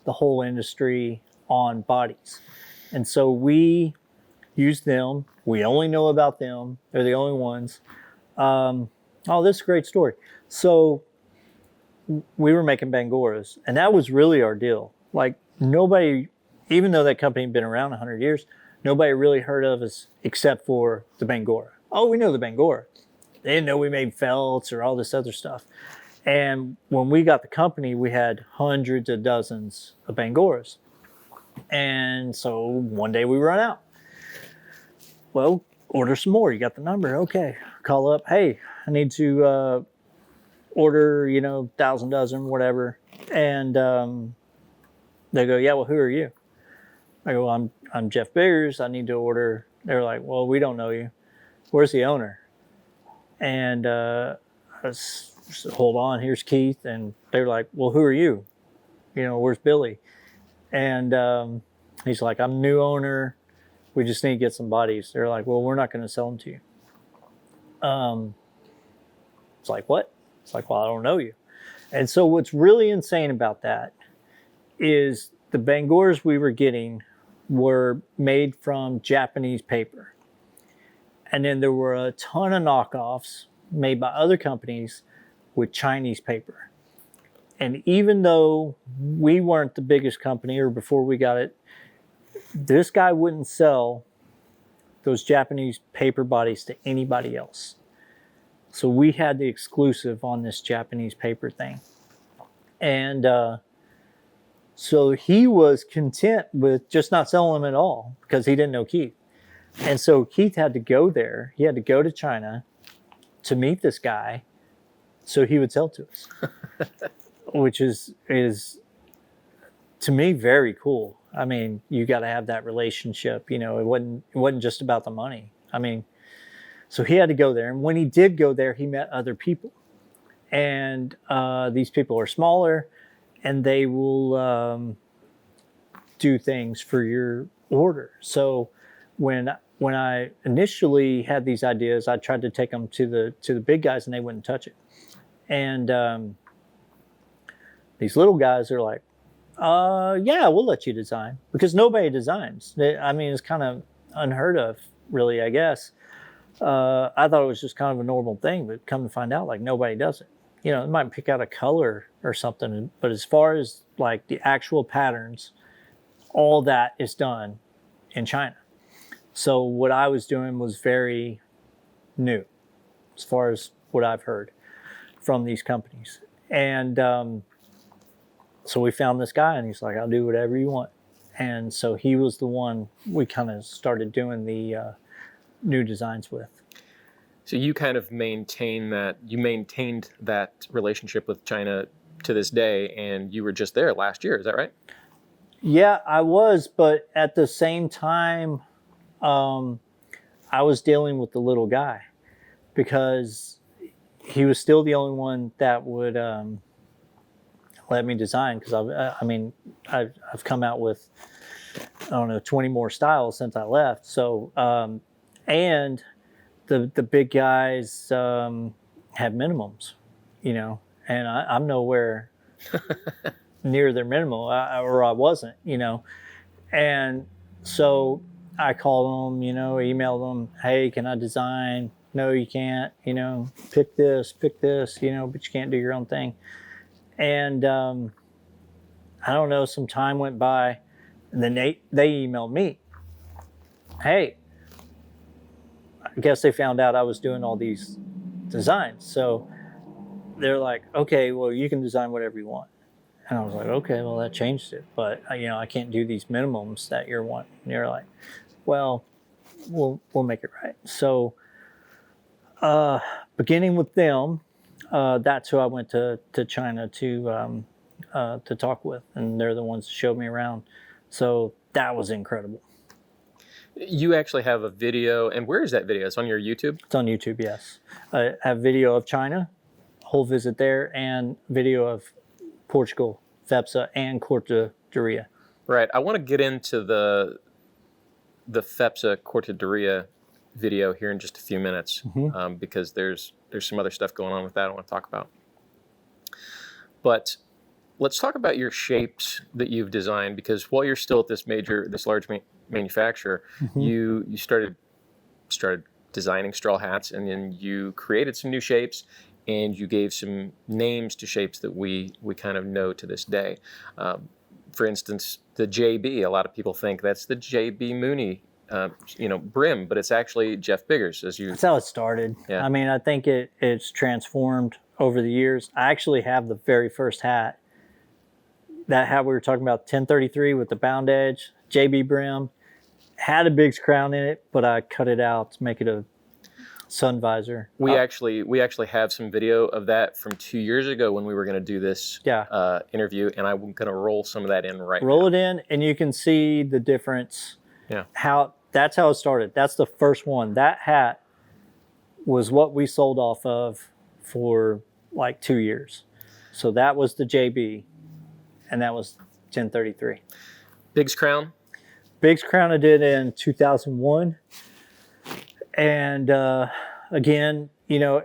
the whole industry on bodies, and so we use them. We only know about them. They're the only ones. This is a great story. So we were making Bangoras, and that was really our deal. Like, nobody, even though that company had been around 100 years, nobody really heard of us except for the Bangora. Oh, we know the Bangora. They didn't know we made felts or all this other stuff. And when we got the company, we had hundreds of dozens of Bangoras. And so one day we run out. Well, order some more. You got the number. Okay. Call up. Hey, I need to order, 1,000 dozen, whatever. And they go, yeah, well, who are you? I go, well, I'm Jeff Biggars. I need to order. They're like, well, we don't know you. Where's the owner? And I was, hold on, here's Keith. And they're like, well, who are you? Where's Billy? And he's like, I'm new owner. We just need to get some bodies. They're like, well, we're not going to sell them to you. It's like, what? It's like, well, I don't know you. And so what's really insane about that is the Bangoras we were getting were made from Japanese paper. And then there were a ton of knockoffs made by other companies with Chinese paper. And even though we weren't the biggest company, or before we got it, this guy wouldn't sell those Japanese paper bodies to anybody else. So we had the exclusive on this Japanese paper thing. And so he was content with just not selling them at all because he didn't know Keith. And so Keith had to go there. He had to go to China to meet this guy so he would sell to us, which is to me very cool. I mean, you got to have that relationship. It wasn't just about the money. I mean, so he had to go there. And when he did go there, he met other people. And these people are smaller, and they will do things for your order. So when I initially had these ideas, I tried to take them to the big guys, and they wouldn't touch it. And these little guys are like, yeah, we'll let you design, because nobody designs. I mean, it's kind of unheard of, really, I guess. I thought it was just kind of a normal thing, but come to find out, like, nobody does it. it might pick out a color or something, but as far as like the actual patterns, all that is done in China. So what I was doing was very new as far as what I've heard from these companies. And so we found this guy, and he's like, I'll do whatever you want. And so he was the one we kind of started doing the new designs with. So you kind of maintained that relationship with China to this day, and you were just there last year, is that right? Yeah, I was, but at the same time, I was dealing with the little guy because he was still the only one that would let me design, because I've come out with, I don't know, 20 more styles since I left. So, and the big guys have minimums, and I'm nowhere near their minimum, or I wasn't, and so I called them, emailed them, hey, can I design? No, you can't, pick this, but you can't do your own thing. And I don't know, some time went by, and then they emailed me, hey, I guess they found out I was doing all these designs. So they're like, okay, well, you can design whatever you want. And I was like, okay, well, that changed it. But, I can't do these minimums that you're wanting. And they're like, well, we'll make it right. So beginning with them, that's who I went to China to talk with. And they're the ones that showed me around. So that was incredible. You actually have a video, and where is that video? It's on your YouTube? It's on YouTube, yes. I have video of China, whole visit there, and video of Portugal, FEPSA, and Cortaderia. Right. I want to get into the FEPSA Cortaderia video here in just a few minutes, because there's some other stuff going on with that I want to talk about. But let's talk about your shapes that you've designed, because while you're still at this large manufacturer, you started designing straw hats, and then you created some new shapes, and you gave some names to shapes that we kind of know to this day. For instance, the JB, a lot of people think that's the JB Mooney brim, but it's actually Jeff Biggars. That's how it started. Yeah. I mean, I think it's transformed over the years. I actually have the very first hat. That hat we were talking about, 1033 with the bound edge, JB brim, had a Biggs crown in it, but I cut it out to make it a sun visor. We actually have some video of that from 2 years ago when we were going to do this interview, and I'm going to roll some of that in right now. Roll it in, and you can see the difference. Yeah. That's how it started. That's the first one. That hat was what we sold off of for like 2 years. So that was the JB, and that was 1033. Biggs crown? Biggs crown I did in 2001. And again,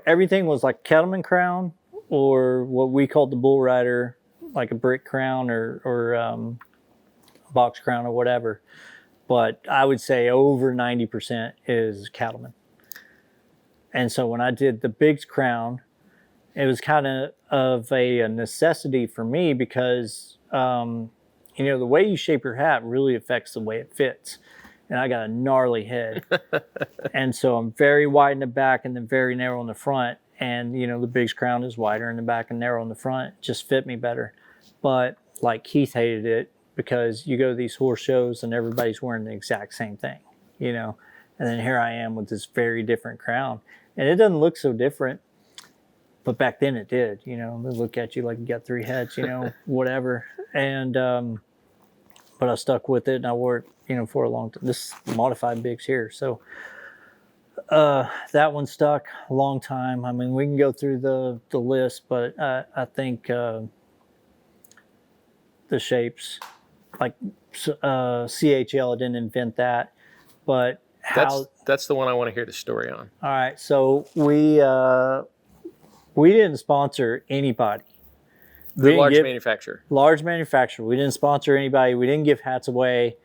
everything was like cattleman crown, or what we called the bull rider, like a brick crown or box crown or whatever. But I would say over 90% is cattleman. And so when I did the Biggs crown, it was kind of a necessity for me, because the way you shape your hat really affects the way it fits. And I got a gnarly head. And so I'm very wide in the back and then very narrow in the front. And, the Biggs crown is wider in the back and narrow in the front. It just fit me better. But like Keith hated it, because you go to these horse shows and everybody's wearing the exact same thing, And then here I am with this very different crown. And it doesn't look so different. But back then it did, They look at you like you got three heads, whatever. And, but I stuck with it, and I wore it, for a long time. This modified Biggs here. So that one stuck a long time. I mean, we can go through the list, but I think the shapes, like CHL, I didn't invent that. But that's the one I want to hear the story on. All right. So we didn't sponsor anybody. Large manufacturer. Large manufacturer. We didn't sponsor anybody. We didn't give hats away.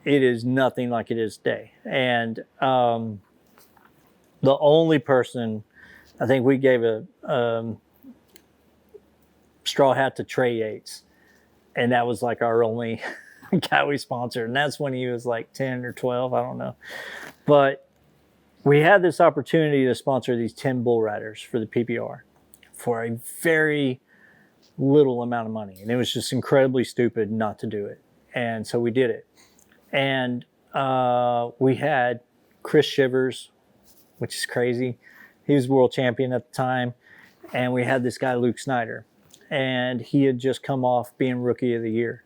It is nothing like it is today. And the only person, I think we gave a straw hat to Trey Yates. And that was like our only guy we sponsored. And that's when he was like 10 or 12, I don't know. But we had this opportunity to sponsor these 10 bull riders for the PBR for a very little amount of money. And it was just incredibly stupid not to do it. And so we did it. And we had Chris Shivers, which is crazy. He was world champion at the time. And we had this guy, Luke Snyder. And he had just come off being rookie of the year.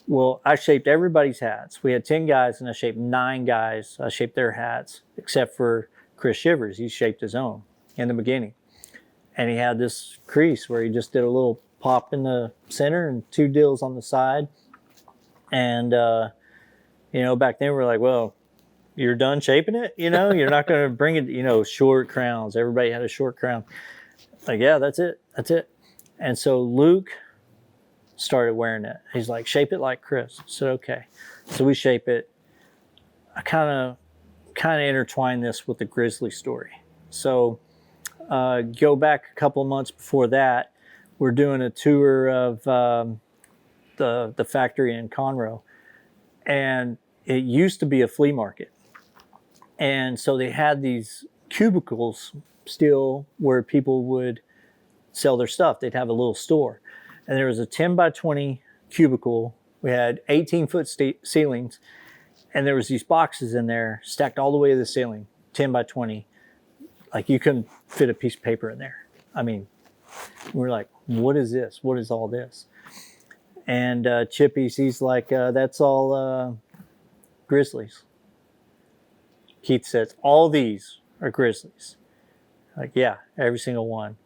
Well, I shaped everybody's hats. We had 10 guys, and I shaped 9 guys. I shaped their hats, except for Chris Shivers. He shaped his own in the beginning. And he had this crease where he just did a little pop in the center and 2 dills on the side. And, back then we were like, well, you're done shaping it? You're not going to bring it, short crowns. Everybody had a short crown. Like, yeah, that's it. That's it. And so Luke started wearing it. He's like, shape it like Chris. I said, okay. So we shape it. I kind of intertwine this with the Grizzly story. So go back a couple of months before that, we're doing a tour of the factory in Conroe. And it used to be a flea market. And so they had these cubicles still where people would sell their stuff. They'd have a little store. And there was a 10 by 20 cubicle. We had 18-foot ceilings. And there was these boxes in there stacked all the way to the ceiling, 10 by 20. Like you couldn't fit a piece of paper in there. I mean, we were like, what is this? What is all this? And Chippy's, he's like, that's all Grizzlies. Keith says, all these are Grizzlies. Like, yeah, every single one.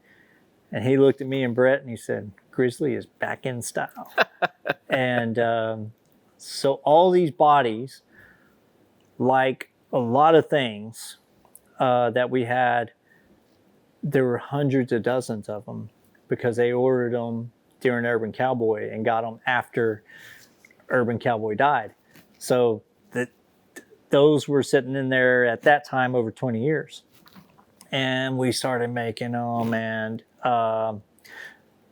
And he looked at me and Brett and he said, Grizzly is back in style. And so all these bodies, like a lot of things that we had, there were hundreds of dozens of them because they ordered them during Urban Cowboy and got them after Urban Cowboy died. So those were sitting in there at that time over 20 years. And we started making them, and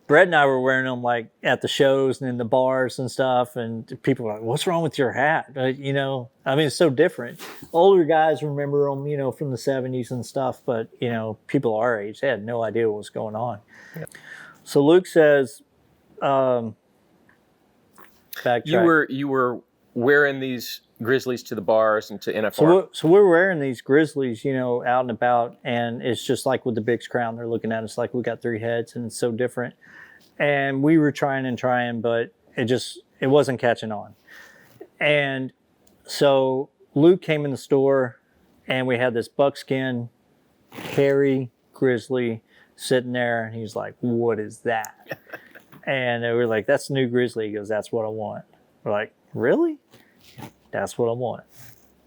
Brett and I were wearing them like at the shows and in the bars and stuff. And people were like, what's wrong with your hat? I mean, it's so different. Older guys remember them, from the 70s and stuff. But, people our age, they had no idea what was going on. Yeah. So Luke says, backtrack. You were wearing these Grizzlies to the bars and to NFR. So we're wearing these Grizzlies, out and about, and it's just like with the Biggs crown. They're looking at us like we got 3 heads, and it's so different. And we were trying, but it wasn't catching on. And so Luke came in the store, and we had this buckskin, hairy Grizzly sitting there, and he's like, what is that? And we were like, that's the new Grizzly. He goes, that's what I want. We're like, really? That's what I want.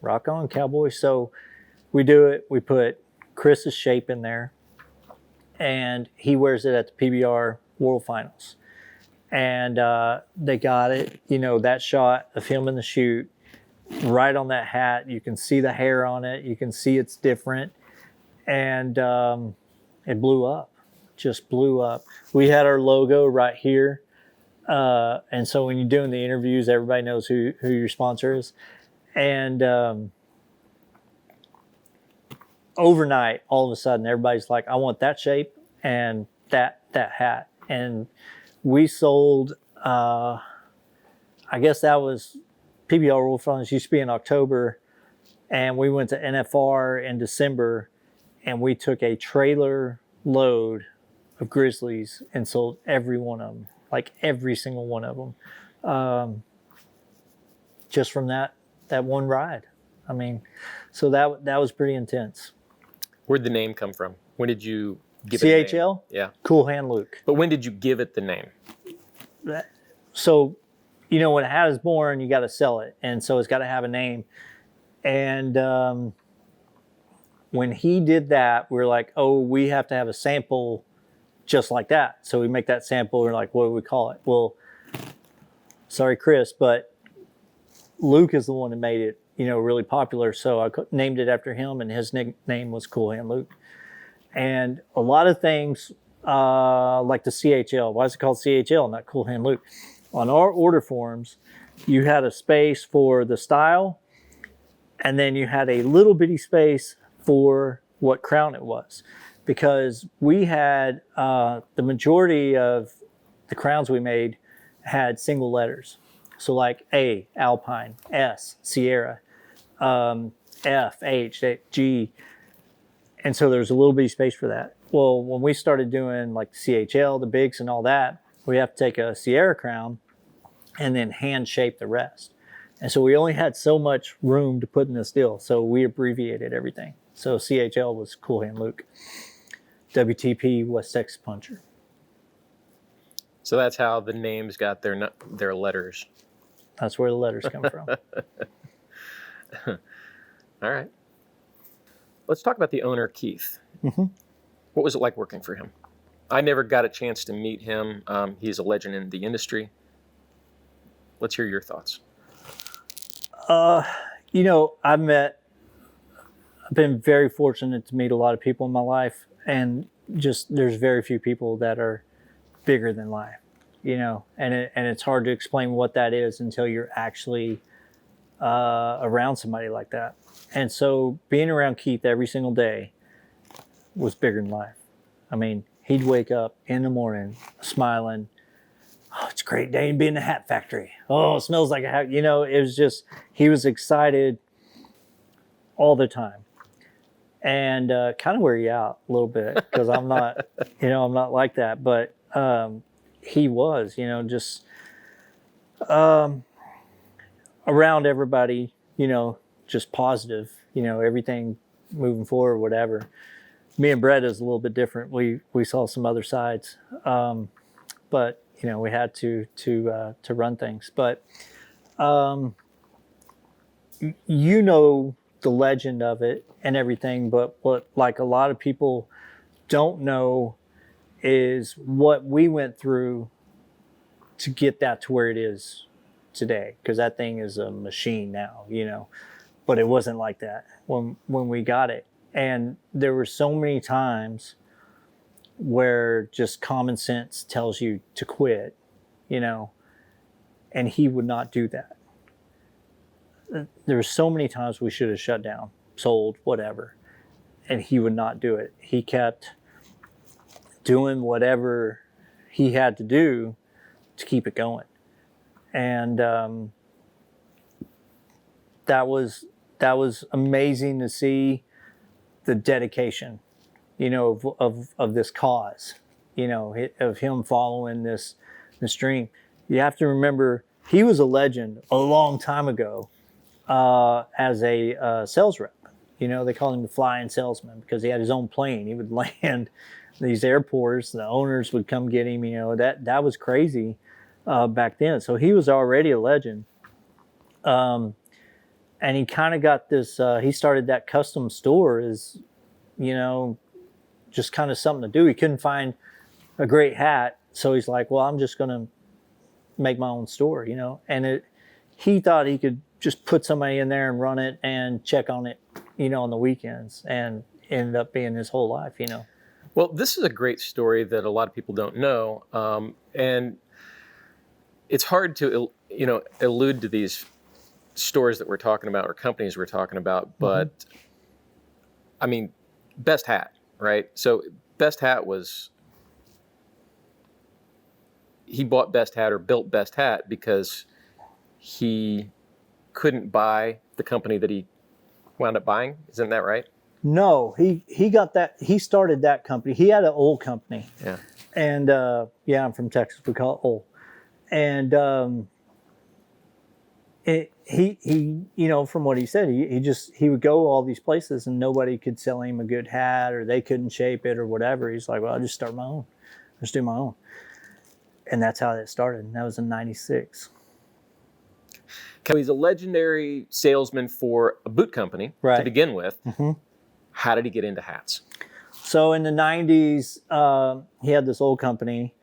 Rock on, Cowboy. So we do it. We put Chris's shape in there, and he wears it at the PBR World Finals. And they got it, that shot of him in the chute, right on that hat. You can see the hair on it. You can see it's different. And it blew up, just blew up. We had our logo right here. And so when you're doing the interviews, everybody knows who your sponsor is. And overnight, all of a sudden, everybody's like, I want that shape and that hat. And we sold, I guess that was PBR World Finals used to be in October. And we went to NFR in December, and we took a trailer load of Grizzlies and sold every one of them. Like every single one of them, just from that one ride. I mean, so that was pretty intense. Where'd the name come from? When did you give it the name? CHL? Yeah. Cool Hand Luke. But when did you give it the name? So, when a hat is born, you got to sell it. And so it's got to have a name. And when he did that, we were like, oh, we have to have a sample just like that. So we make that sample. We're like, what do we call it? Well, sorry, Chris, but Luke is the one that made it, really popular. So I named it after him, and his name was Cool Hand Luke. And a lot of things like the CHL. Why is it called CHL, not Cool Hand Luke? On our order forms, you had a space for the style, and then you had a little bitty space for what crown it was, because we had the majority of the crowns we made had single letters. So like A, Alpine, S, Sierra, F, H, G. And so there's a little bitty space for that. Well, when we started doing like the CHL, the bigs and all that, we have to take a Sierra crown and then hand shape the rest. And so we only had so much room to put in this deal. So we abbreviated everything. So CHL was Cool Hand Luke. WTP was Texas Puncher. So that's how the names got their letters. That's where the letters come from. All right. Let's talk about the owner, Keith. Mm-hmm. What was it like working for him? I never got a chance to meet him. He's a legend in the industry. Let's hear your thoughts. You know, I've been very fortunate to meet a lot of people in my life, and just there's very few people that are bigger than life, you know, and it's hard to explain what that is until you're actually around somebody like that. And so being around Keith every single day was bigger than life. I mean, he'd wake up in the morning smiling. Oh, it's a great day to be in the hat factory. Oh, it smells like a hat. You know, it was just, he was excited all the time. And kind of wear you out a little bit, because I'm not, you know, I'm not like that. But he was, you know, just around everybody, you know, just positive, you know, everything moving forward, whatever. Me and Brett is a little bit different. We saw some other sides, but you know, we had to run things. But you know the legend of it and everything. But what like a lot of people don't know is what we went through to get that to where it is today. Because that thing is a machine now, you know. But it wasn't like that when we got it. And there were so many times where just common sense tells you to quit, you know, and he would not do that. There were so many times we should have shut down, sold, whatever, and he would not do it. He kept doing whatever he had to do to keep it going. And that was amazing to see the dedication, you know, of this cause, you know, of him following this dream. You have to remember, he was a legend a long time ago as a sales rep. You know, they called him the flying salesman because he had his own plane. He would land these airports, the owners would come get him. You know, that was crazy back then. So he was already a legend. And he kind of got this, he started that custom store as, you know, just kind of something to do. He couldn't find a great hat. So he's like, well, I'm just going to make my own store, you know. And he thought he could just put somebody in there and run it and check on it, you know, on the weekends, and ended up being his whole life, you know. Well, this is a great story that a lot of people don't know. And it's hard to, you know, allude to these stores that we're talking about or companies we're talking about, but mm-hmm. I mean, Best Hat, right? So Best Hat he bought Best Hat or built Best Hat because he couldn't buy the company that he wound up buying. Isn't that right? No, he got that. He started that company. He had an old company. Yeah. And yeah, I'm from Texas. We call it old. And he you know, from what he said, he would go all these places and nobody could sell him a good hat, or they couldn't shape it or whatever. He's like, well, I'll just start my own. Just do my own. And that's how it started. And that was in '96. He's a legendary salesman for a boot company to begin with. Mm-hmm. How did he get into hats? So in the '90s, he had this old company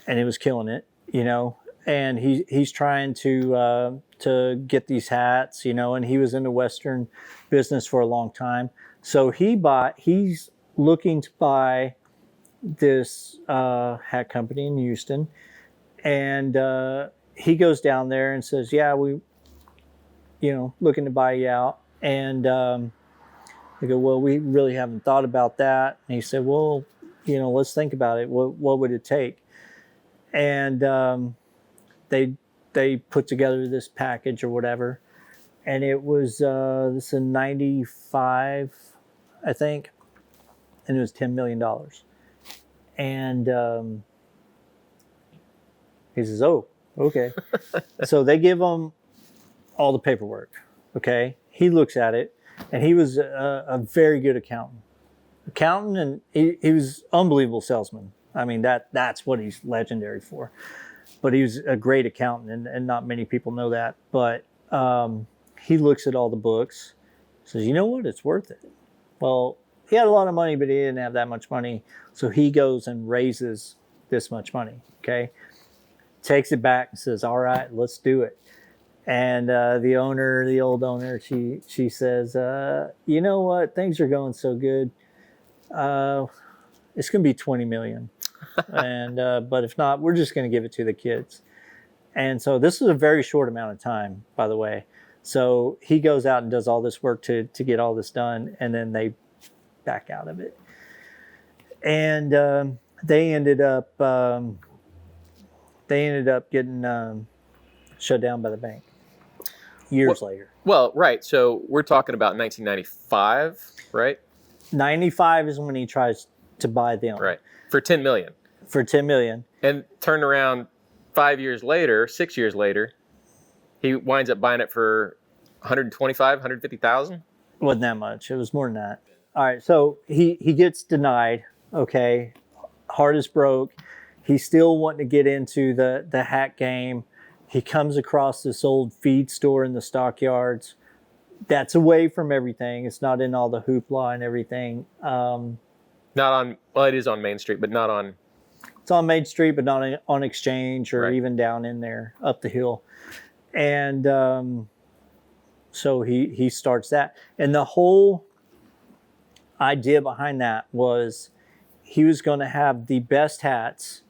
and he was killing it, you know. And he's trying to get these hats, you know, and he was in the Western business for a long time. So he's looking to buy this hat company in Houston, and he goes down there and says, "Yeah, we, looking to buy you out." And they go, "Well, we really haven't thought about that." And he said, "Well, let's think about it. What would it take?" And they put together this package or whatever, and it was this in '95, I think, and it was $10 million. And he says, "Oh, okay." So they give him all the paperwork. Okay, he looks at it, and he was a very good accountant, and he was unbelievable salesman. I mean, that's what he's legendary for. But he was a great accountant, and not many people know that. But he looks at all the books, says, "You know what? It's worth it." Well, he had a lot of money, but he didn't have that much money. So he goes and raises this much money, okay? Takes it back and says, "All right, let's do it." And the old owner, she says, "You know what? Things are going so good. It's going to be 20 million. And but if not, we're just going to give it to the kids." And so this is a very short amount of time, by the way. So he goes out and does all this work to get all this done, and then they back out of it. And they ended up getting shut down by the bank years later. Well, right. So we're talking about 1995, right? 95 is when he tries to buy them. Right. For 10 million. For 10 million. And turned around 6 years later, he winds up buying it for 125, 150,000. Wasn't that much. It was more than that. All right. So he gets denied. Okay. Heart is broke. He's still wanting to get into the hat game. He comes across this old feed store in the stockyards that's away from everything. It's not in all the hoopla and everything. Not on, well, it is on Main Street, but not on. It's on Main Street, but not on Exchange or right. even down in there up the hill. And so he starts that. And the whole idea behind that was he was going to have the best hats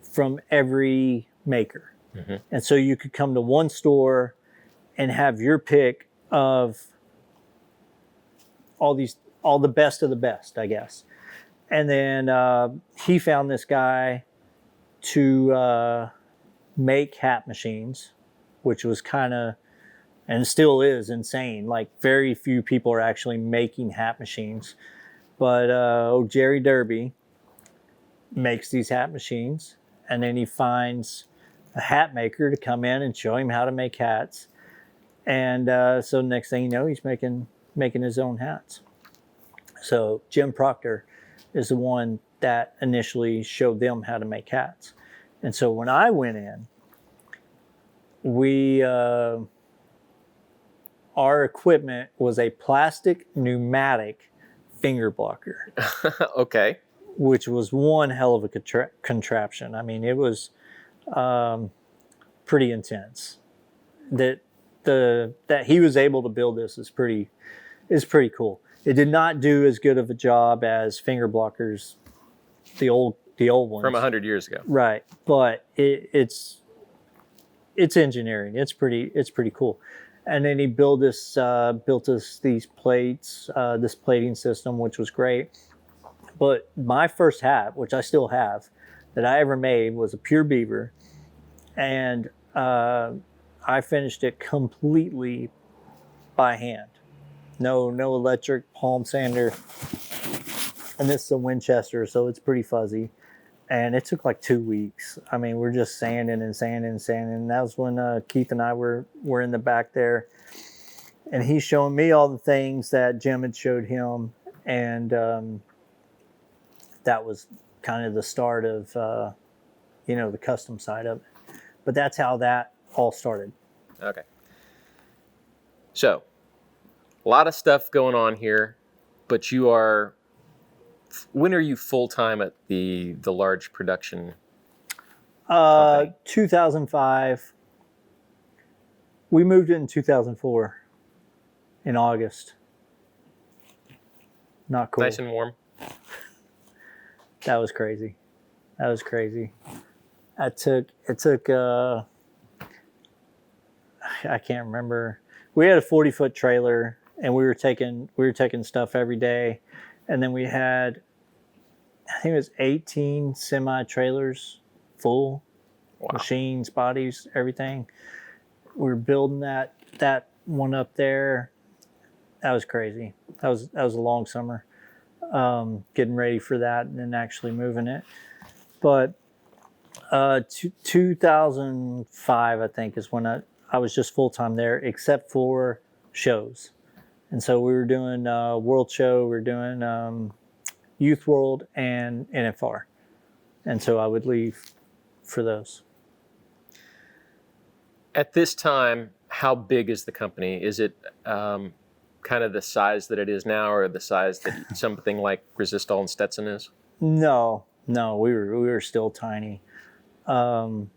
from every maker. Mm-hmm. And so you could come to one store and have your pick of all the best of the best, I guess. And then he found this guy to make hat machines, which was kind of, and still is, insane. Like, very few people are actually making hat machines. But Jerry Derby makes these hat machines, and then he finds a hat maker to come in and show him how to make hats. And so next thing you know, he's making his own hats. So Jim Proctor is the one that initially showed them how to make hats. And so when I went in, our equipment was a plastic pneumatic finger blocker. Okay. Which was one hell of a contraption. I mean, it was pretty intense. That he was able to build this is pretty cool. It did not do as good of a job as finger blockers, the old ones from 100 years ago. Right, but it's engineering. It's pretty cool. And then he built us these plates, this plating system, which was great. But my first hat, which I still have, that I ever made was a pure beaver, and I finished it completely by hand. No electric palm sander. And this is a Winchester, so it's pretty fuzzy. And it took like 2 weeks. I mean, we're just sanding. And that was when Keith and I were in the back there. And he's showing me all the things that Jim had showed him. And that was kind of the start of, the custom side of it. But that's how that all started. Okay. So, a lot of stuff going on here, but when are you full-time at the large production company? 2005. We moved in 2004 in August. Not cool. Nice and warm. That was crazy. That was crazy. It took I can't remember. We had a 40-foot trailer, and we were taking stuff every day, and then we had, I think it was 18 semi trailers full, wow. Machines, bodies, everything. We were building that one up there. That was crazy. That was a long summer, getting ready for that and then actually moving it. But 2005, I think, is when I was just full-time there, except for shows. And so we were doing World Show, we were doing Youth World and NFR. And so I would leave for those. At this time, how big is the company? Is it kind of the size that it is now, or the size that something like Resistol and Stetson is? No, we were still tiny. And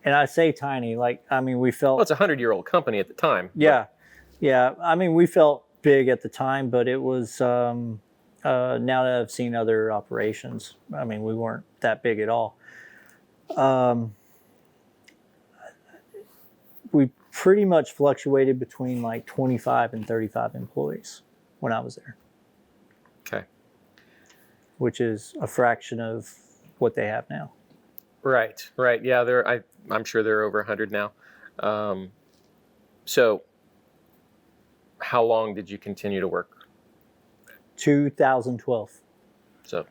I say tiny, like, I mean, we felt... Well, it's a 100-year-old company at the time. Yeah. Yeah. I mean, we felt big at the time, but it was, now that I've seen other operations, I mean, we weren't that big at all. We pretty much fluctuated between like 25 and 35 employees when I was there. Okay. Which is a fraction of what they have now. Right. Yeah, I'm sure they're over 100 now. So how long did you continue to work? 2012. So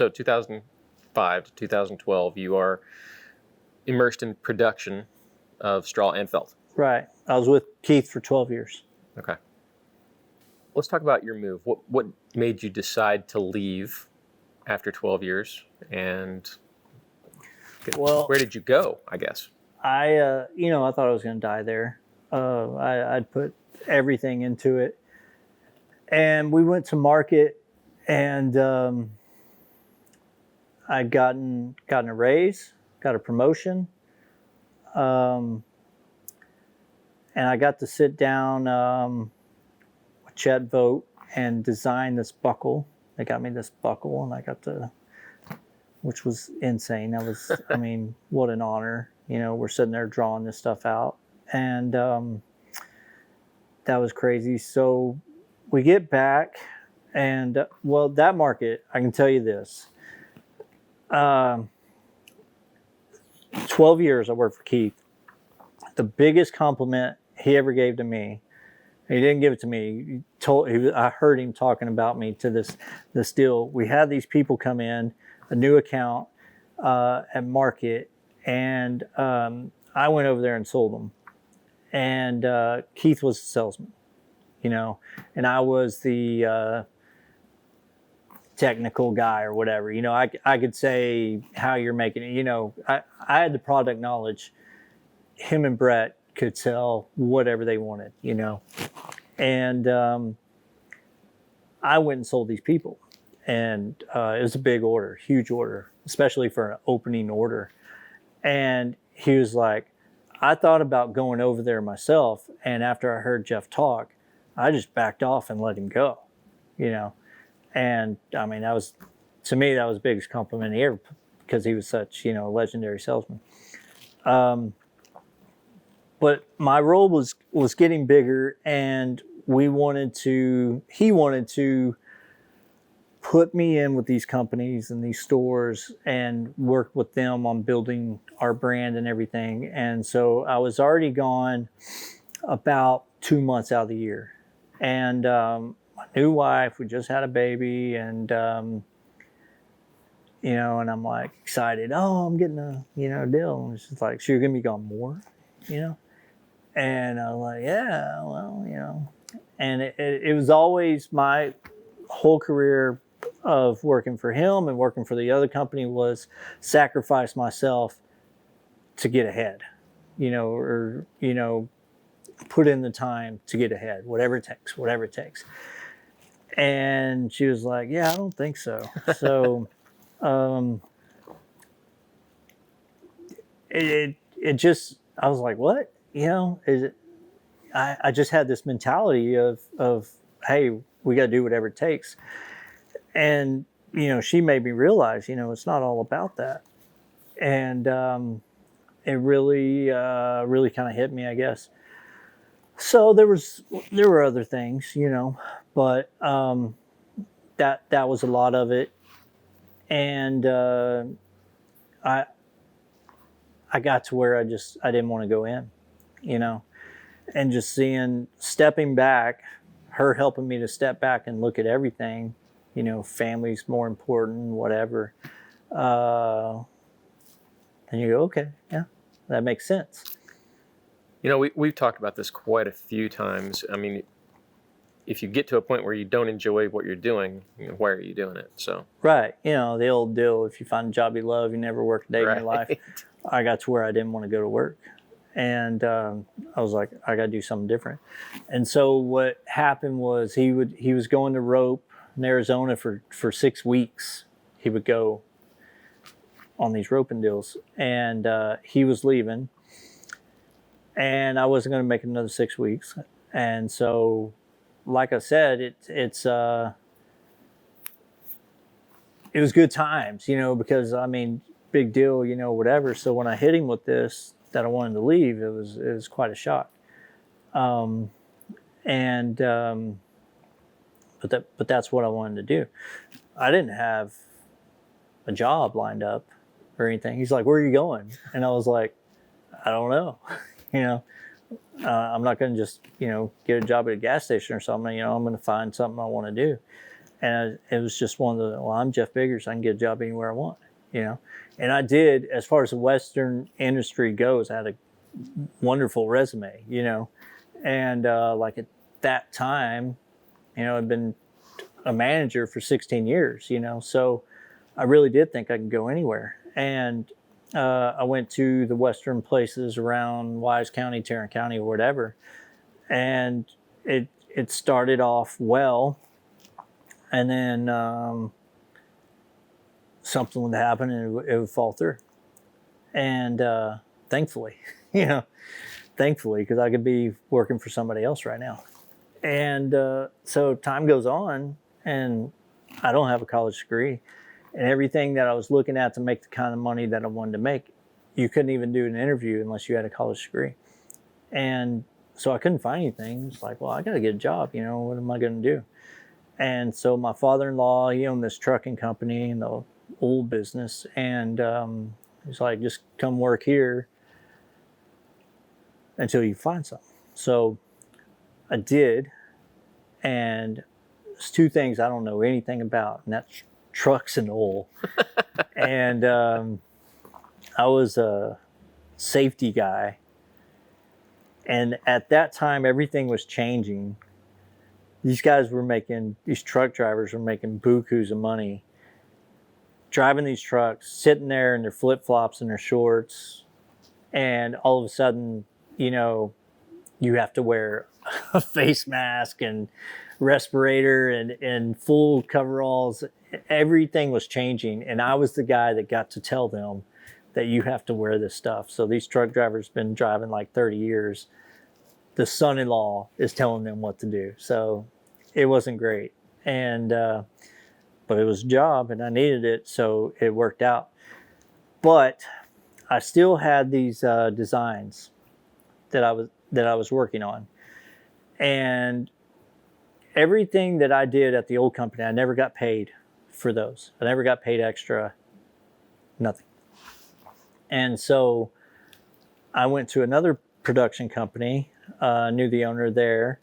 2005 to 2012, you are immersed in production of straw and felt. Right. I was with Keith for 12 years. Okay. Let's talk about your move. What made you decide to leave after 12 years? And where did you go, I guess? I thought I was going to die there. I'd put everything into it. And we went to market, and I'd gotten a raise, got a promotion. And I got to sit down with Chet Vogt and design this buckle. They got me this buckle, and I got which was insane. That was, I mean, what an honor. You know, we're sitting there drawing this stuff out, and that was crazy. So we get back, and well, that market, I can tell you this. 12 years I worked for Keith. The biggest compliment he ever gave to me, he didn't give it to me. I heard him talking about me to this deal. We had these people come in, a new account at market, and I went over there and sold them. And Keith was the salesman, you know, and I was the technical guy or whatever. You know, I could say how you're making it. You know, I had the product knowledge. Him and Brett could sell whatever they wanted, you know. And I went and sold these people. And it was a big order, huge order, especially for an opening order. And he was like, I thought about going over there myself. And after I heard Jeff talk, I just backed off and let him go, you know. And I mean, to me, that was the biggest compliment he ever, because he was such, you know, a legendary salesman. But my role was getting bigger, and he wanted to put me in with these companies and these stores and work with them on building our brand and everything. And so I was already gone about 2 months out of the year. And my new wife, we just had a baby, and you know, and I'm like excited. Oh, I'm getting a, you know, deal. And she's like, so you're gonna be gone more, you know? And I was like, yeah, well, you know. And it was always my whole career of working for him and working for the other company was sacrifice myself to get ahead, you know, or, you know, put in the time to get ahead, whatever it takes. And she was like, yeah, I don't think so. So it just, I was like, what? You know, I just had this mentality of, hey, we got to do whatever it takes. And she made me realize, it's not all about that. And it really, really kind of hit me, I guess. So there were other things, but that was a lot of it. And I got to where I didn't want to go in, and just stepping back, her helping me to step back and look at everything, family's more important, whatever. And you go, okay, yeah, that makes sense. We've talked about this quite a few times. I mean, if you get to a point where you don't enjoy what you're doing, why are you doing it? So right, the old deal: if you find a job you love, you never work a day in your life. I got to where I didn't want to go to work, and I was like, I got to do something different. And so what happened was he was going to rope in Arizona for 6 weeks. He would go on these roping deals, and he was leaving, and I wasn't going to make another 6 weeks. And so, like I said, it was good times, because big deal, whatever. So when I hit him with this, that I wanted to leave, it was quite a shock. But that's what I wanted to do. I didn't have a job lined up or anything. He's like, "Where are you going?" And I was like, "I don't know." I'm not going to just, get a job at a gas station or something. I'm going to find something I want to do. And it was just one of the, well, I'm Jeff Biggars. I can get a job anywhere I want, And I did, as far as the Western industry goes, I had a wonderful resume, And like at that time, I'd been a manager for 16 years, So I really did think I could go anywhere. And I went to the Western places around Wise County, Tarrant County, or whatever. And it started off well. And then something would happen and it would fall through. And thankfully, because I could be working for somebody else right now. And so time goes on, and I don't have a college degree. And everything that I was looking at to make the kind of money that I wanted to make, you couldn't even do an interview unless you had a college degree. And so I couldn't find anything. It's like, well, I got to get a job. What am I going to do? And so my father-in-law, he owned this trucking company in the old business. And he's like, just come work here until you find something. So I did. And there's 2 things I don't know anything about, and that's trucks and oil. And I was a safety guy. And at that time, everything was changing. These truck drivers were making bukus of money, driving these trucks, sitting there in their flip-flops and their shorts. And all of a sudden, you have to wear a face mask and respirator and full coveralls. Everything was changing, and I was the guy that got to tell them that you have to wear this stuff. So these truck drivers been driving like 30 years. The son-in-law is telling them what to do. So it wasn't great, and but it was a job, and I needed it, so it worked out. But I still had these designs that I was working on, and everything that I did at the old company, I never got paid for those. I never got paid extra, nothing. And so I went to another production company, knew the owner there,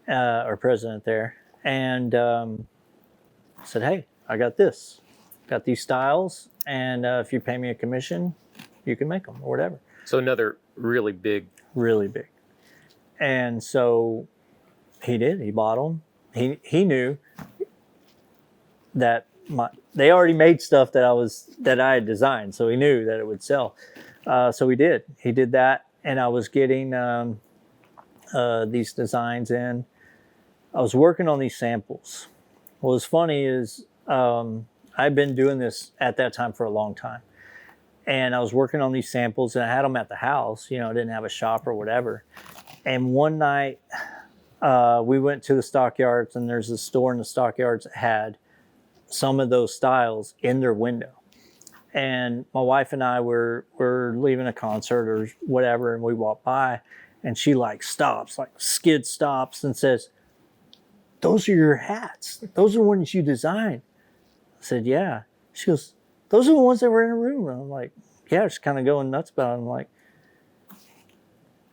or president there, and said, "Hey, I got this. Got these styles, and if you pay me a commission, you can make them or whatever." So another really big. Really big. And so he did. He bought them. He knew that they already made stuff that I had designed, so he knew that it would sell. So he did. He did that, and I was getting these designs in. I was working on these samples. What was funny is I'd been doing this at that time for a long time, and I was working on these samples, and I had them at the house. I didn't have a shop or whatever. And one night, we went to the stockyards, and there's a store in the stockyards that had some of those styles in their window. And my wife and I were leaving a concert or whatever, and we walked by, and she like stops, like skid stops, and says, "Those are your hats. Those are ones you designed." I said, "Yeah." She goes, "Those are the ones that were in the room." And I'm like, "Yeah," just kind of going nuts about it. I'm like,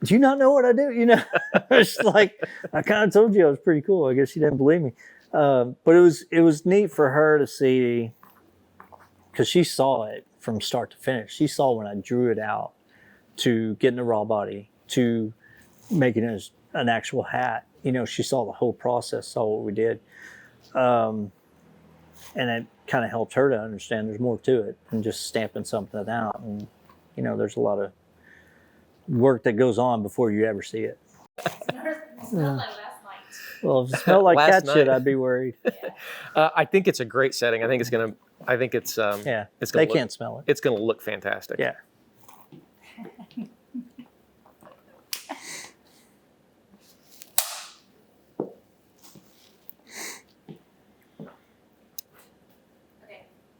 "Do you not know what I do?" You know, it's like, I kind of told you I was pretty cool. I guess she didn't believe me. But it was neat for her to see, because she saw it from start to finish. She saw when I drew it out to getting the raw body to making it as an actual hat. You know, she saw the whole process, saw what we did. And it kind of helped her to understand there's more to it than just stamping something out. And, you know, there's a lot of work that goes on before you ever see it. It smelled like last night. Well, if it smelled like Last cat shit, night. I'd be worried. I think it's a great setting. I think it's gonna Yeah, it's they gonna can't smell it. it's gonna look fantastic. Yeah. Okay.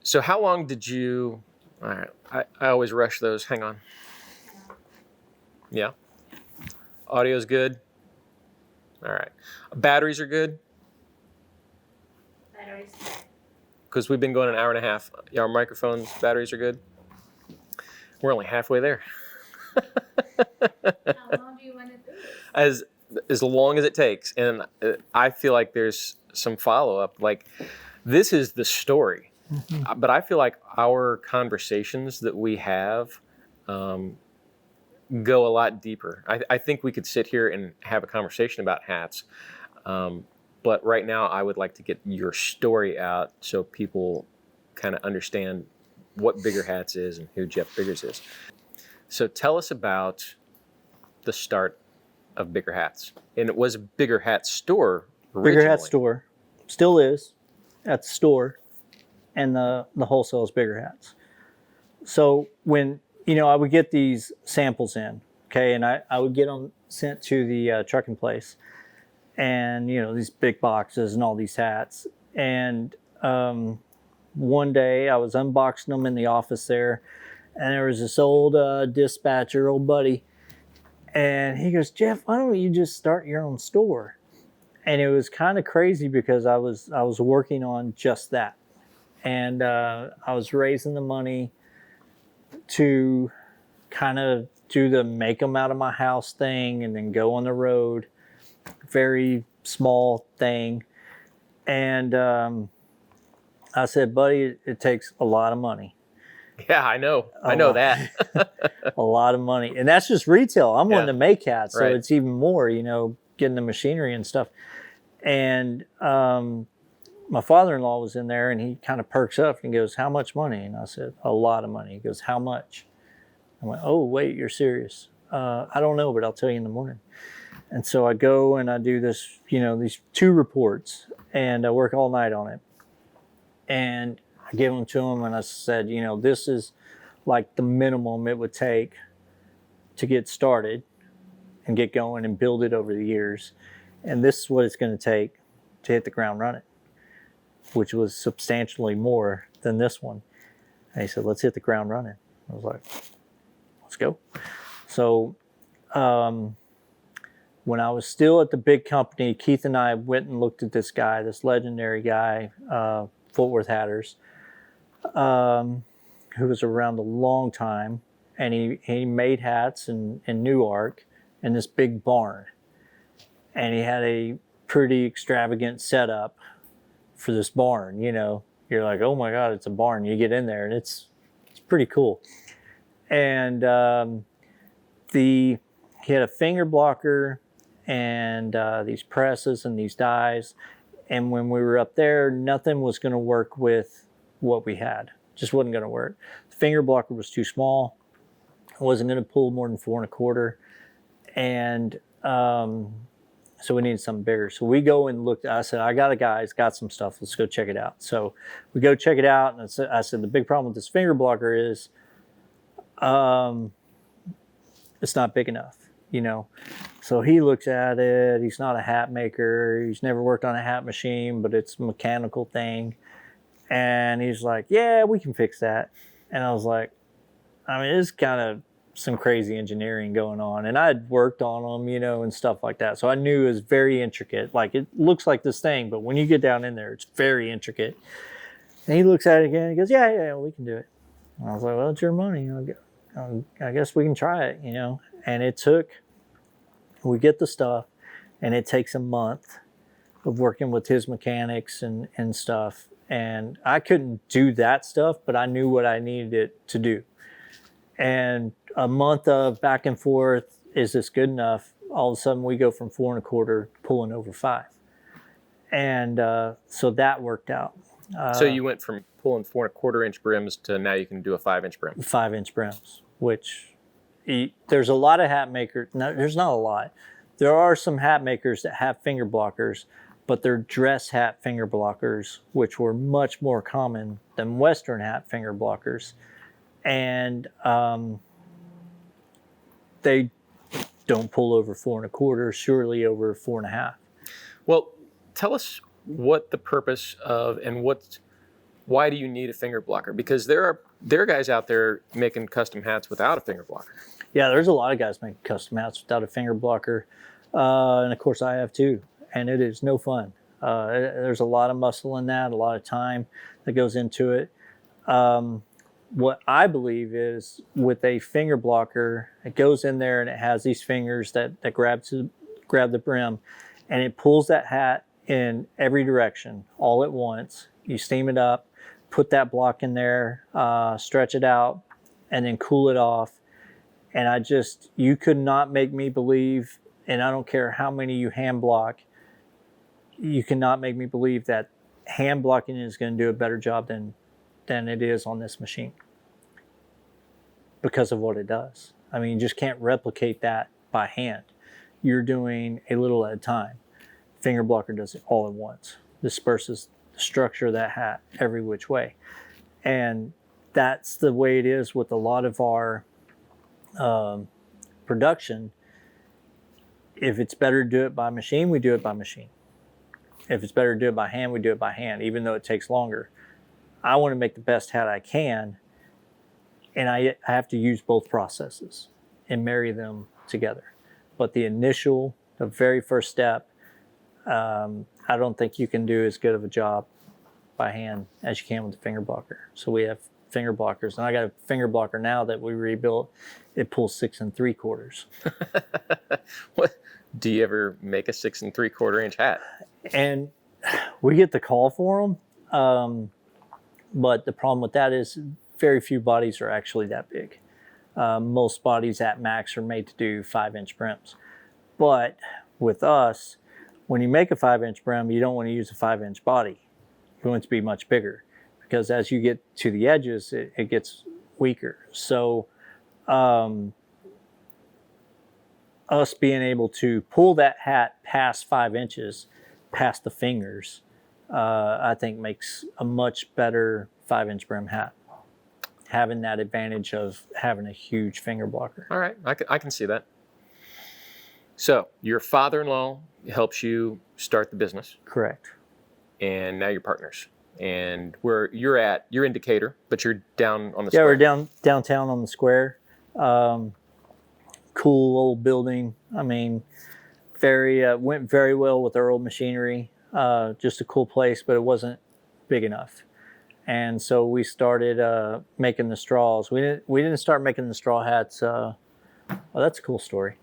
So how long did you? All right, I always rush those. Hang on. Yeah. Audio's good. All right. Batteries are good Batteries. because we've been going an hour and a half. Yeah, our microphones, batteries are good. We're only halfway there. How long do you want to do this? As long as it takes, and I feel like there's some follow up. Like, this is the story, but I feel like our conversations that we have go a lot deeper. I think we could sit here and have a conversation about hats, but right now I would like to get your story out so people kind of understand what Biggar Hats is and who Jeff Biggars is. So tell us about the start of Biggar Hats. And it was a Biggar Hats store originally. Biggar Hat store. Still is at the store. And the wholesale is Biggar Hats. So when, you know, I would get these samples in, okay, and I would get them sent to the trucking place. And, you know, these big boxes and all these hats. And one day I was unboxing them in the office there. And there was this old dispatcher, old buddy. And he goes, "Jeff, why don't you just start your own store?" And it was kind of crazy because I was working on just that. And I was raising the money to kind of do the make them out of my house thing and then go on the road. Very small thing. And I said, "Buddy, it takes a lot of money." Yeah, I know. I know that. A lot of money. And that's just retail. I'm wanting to make hats, so Right. it's even more, you know, getting the machinery and stuff. And my father-in-law was in there, and he kind of perks up and goes, "How much money?" And I said, "A lot of money." He goes, "How much?" I went, "Oh, wait, you're serious?" "I don't know, but I'll tell you in the morning." And so I go and I do this, you know, these 2 reports, and I work all night on it. And I gave them to him, and I said, you know, this is like the minimum it would take to get started and get going and build it over the years. And this is what it's going to take to hit the ground running, which was substantially more than this one. And he said, "Let's hit the ground running." I was like, "Let's go." So when I was still at the big company, Keith and I went and looked at this guy, this legendary guy, Fort Worth Hatters, who was around a long time, and he made hats in Newark in this big barn. And he had a pretty extravagant setup for this barn, you know. You're like, "Oh my God, it's a barn." You get in there and it's pretty cool. And he had a finger blocker and these presses and these dies. And when we were up there, nothing was going to work with what we had. Just wasn't going to work. The finger blocker was too small. It wasn't going to pull more than 4 1/4. And so we needed something bigger. So we go and looked. I said, "I got a guy. He's got some stuff. Let's go check it out." So we go check it out. And I said, "The big problem with this finger blocker is it's not big enough, you know." So he looks at it. He's not a hat maker. He's never worked on a hat machine, but it's a mechanical thing. And he's like, yeah, we can fix that. And I was like, I mean, it's kind of some crazy engineering going on. And I'd worked on them, and stuff like that. So I knew it was very intricate. Like, it looks like this thing, but when you get down in there, it's very intricate. And he looks at it again. He goes, yeah, we can do it. And I was like, well, it's your money. I guess we can try it, And we get the stuff, and it takes a month of working with his mechanics and stuff. And I couldn't do that stuff, but I knew what I needed it to do. And a month of back and forth, is this good enough? All of a sudden, we go from 4 1/4 pulling over 5. And so that worked out. So you went from pulling 4 1/4 inch brims to now you can do a 5-inch brim. 5-inch brims, which there's a lot of hat makers. No, there's not a lot. There are some hat makers that have finger blockers, but they're dress hat finger blockers, which were much more common than Western hat finger blockers. And they don't pull over 4 1/4, surely over 4 1/2. Well, tell us what the purpose of and why do you need a finger blocker? Because there are guys out there making custom hats without a finger blocker. Yeah, there's a lot of guys making custom hats without a finger blocker. And of course I have too. And it is no fun. There's a lot of muscle in that, a lot of time that goes into it. What I believe is with a finger blocker, it goes in there and it has these fingers that grab the brim, and it pulls that hat in every direction all at once. You steam it up, put that block in there, stretch it out, and then cool it off. And you could not make me believe, and I don't care how many you hand block, you cannot make me believe that hand blocking is going to do a better job than it is on this machine because of what it does. I mean, you just can't replicate that by hand. You're doing a little at a time. Finger blocker does it all at once. Disperses the structure of that hat every which way. And that's the way it is with a lot of our production. If it's better to do it by machine, we do it by machine. If it's better to do it by hand, we do it by hand, even though it takes longer. I want to make the best hat I can, and I have to use both processes and marry them together. But the very first step, I don't think you can do as good of a job by hand as you can with the finger blocker. So we have finger blockers, and I got a finger blocker now that we rebuilt. It pulls 6 3/4. What? Do you ever make a 6 3/4 inch hat? And we get the call for them, but the problem with that is very few bodies are actually that big. Most bodies at max are made to do 5-inch brims. But with us, when you make a 5-inch brim, you don't want to use a 5-inch body. You want it to be much bigger, because as you get to the edges, it gets weaker. So us being able to pull that hat past 5 inches, past the fingers, I think makes a much better 5-inch brim hat, having that advantage of having a huge finger blocker. All right, I can see that. So your father-in-law helps you start the business. Correct. And now you're partners. And where you're at, you're in Decatur, but you're down on the Yeah, square. we're downtown on the square. Cool old building. I mean, went very well with our old machinery. Just a cool place, but it wasn't big enough. And so we started making the straws. We didn't start making the straw hats. Oh, that's a cool story.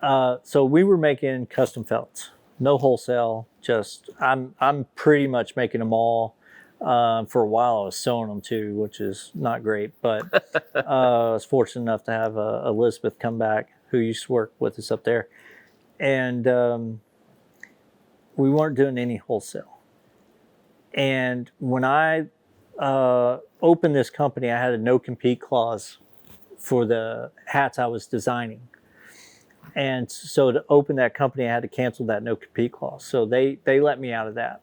So we were making custom felts, no wholesale. Just I'm pretty much making them all. For a while, I was sewing them too, which is not great. But I was fortunate enough to have Elizabeth come back, who used to work with us up there, and we weren't doing any wholesale. And when I opened this company, I had a no-compete clause for the hats I was designing. And so to open that company, I had to cancel that no-compete clause. So they let me out of that.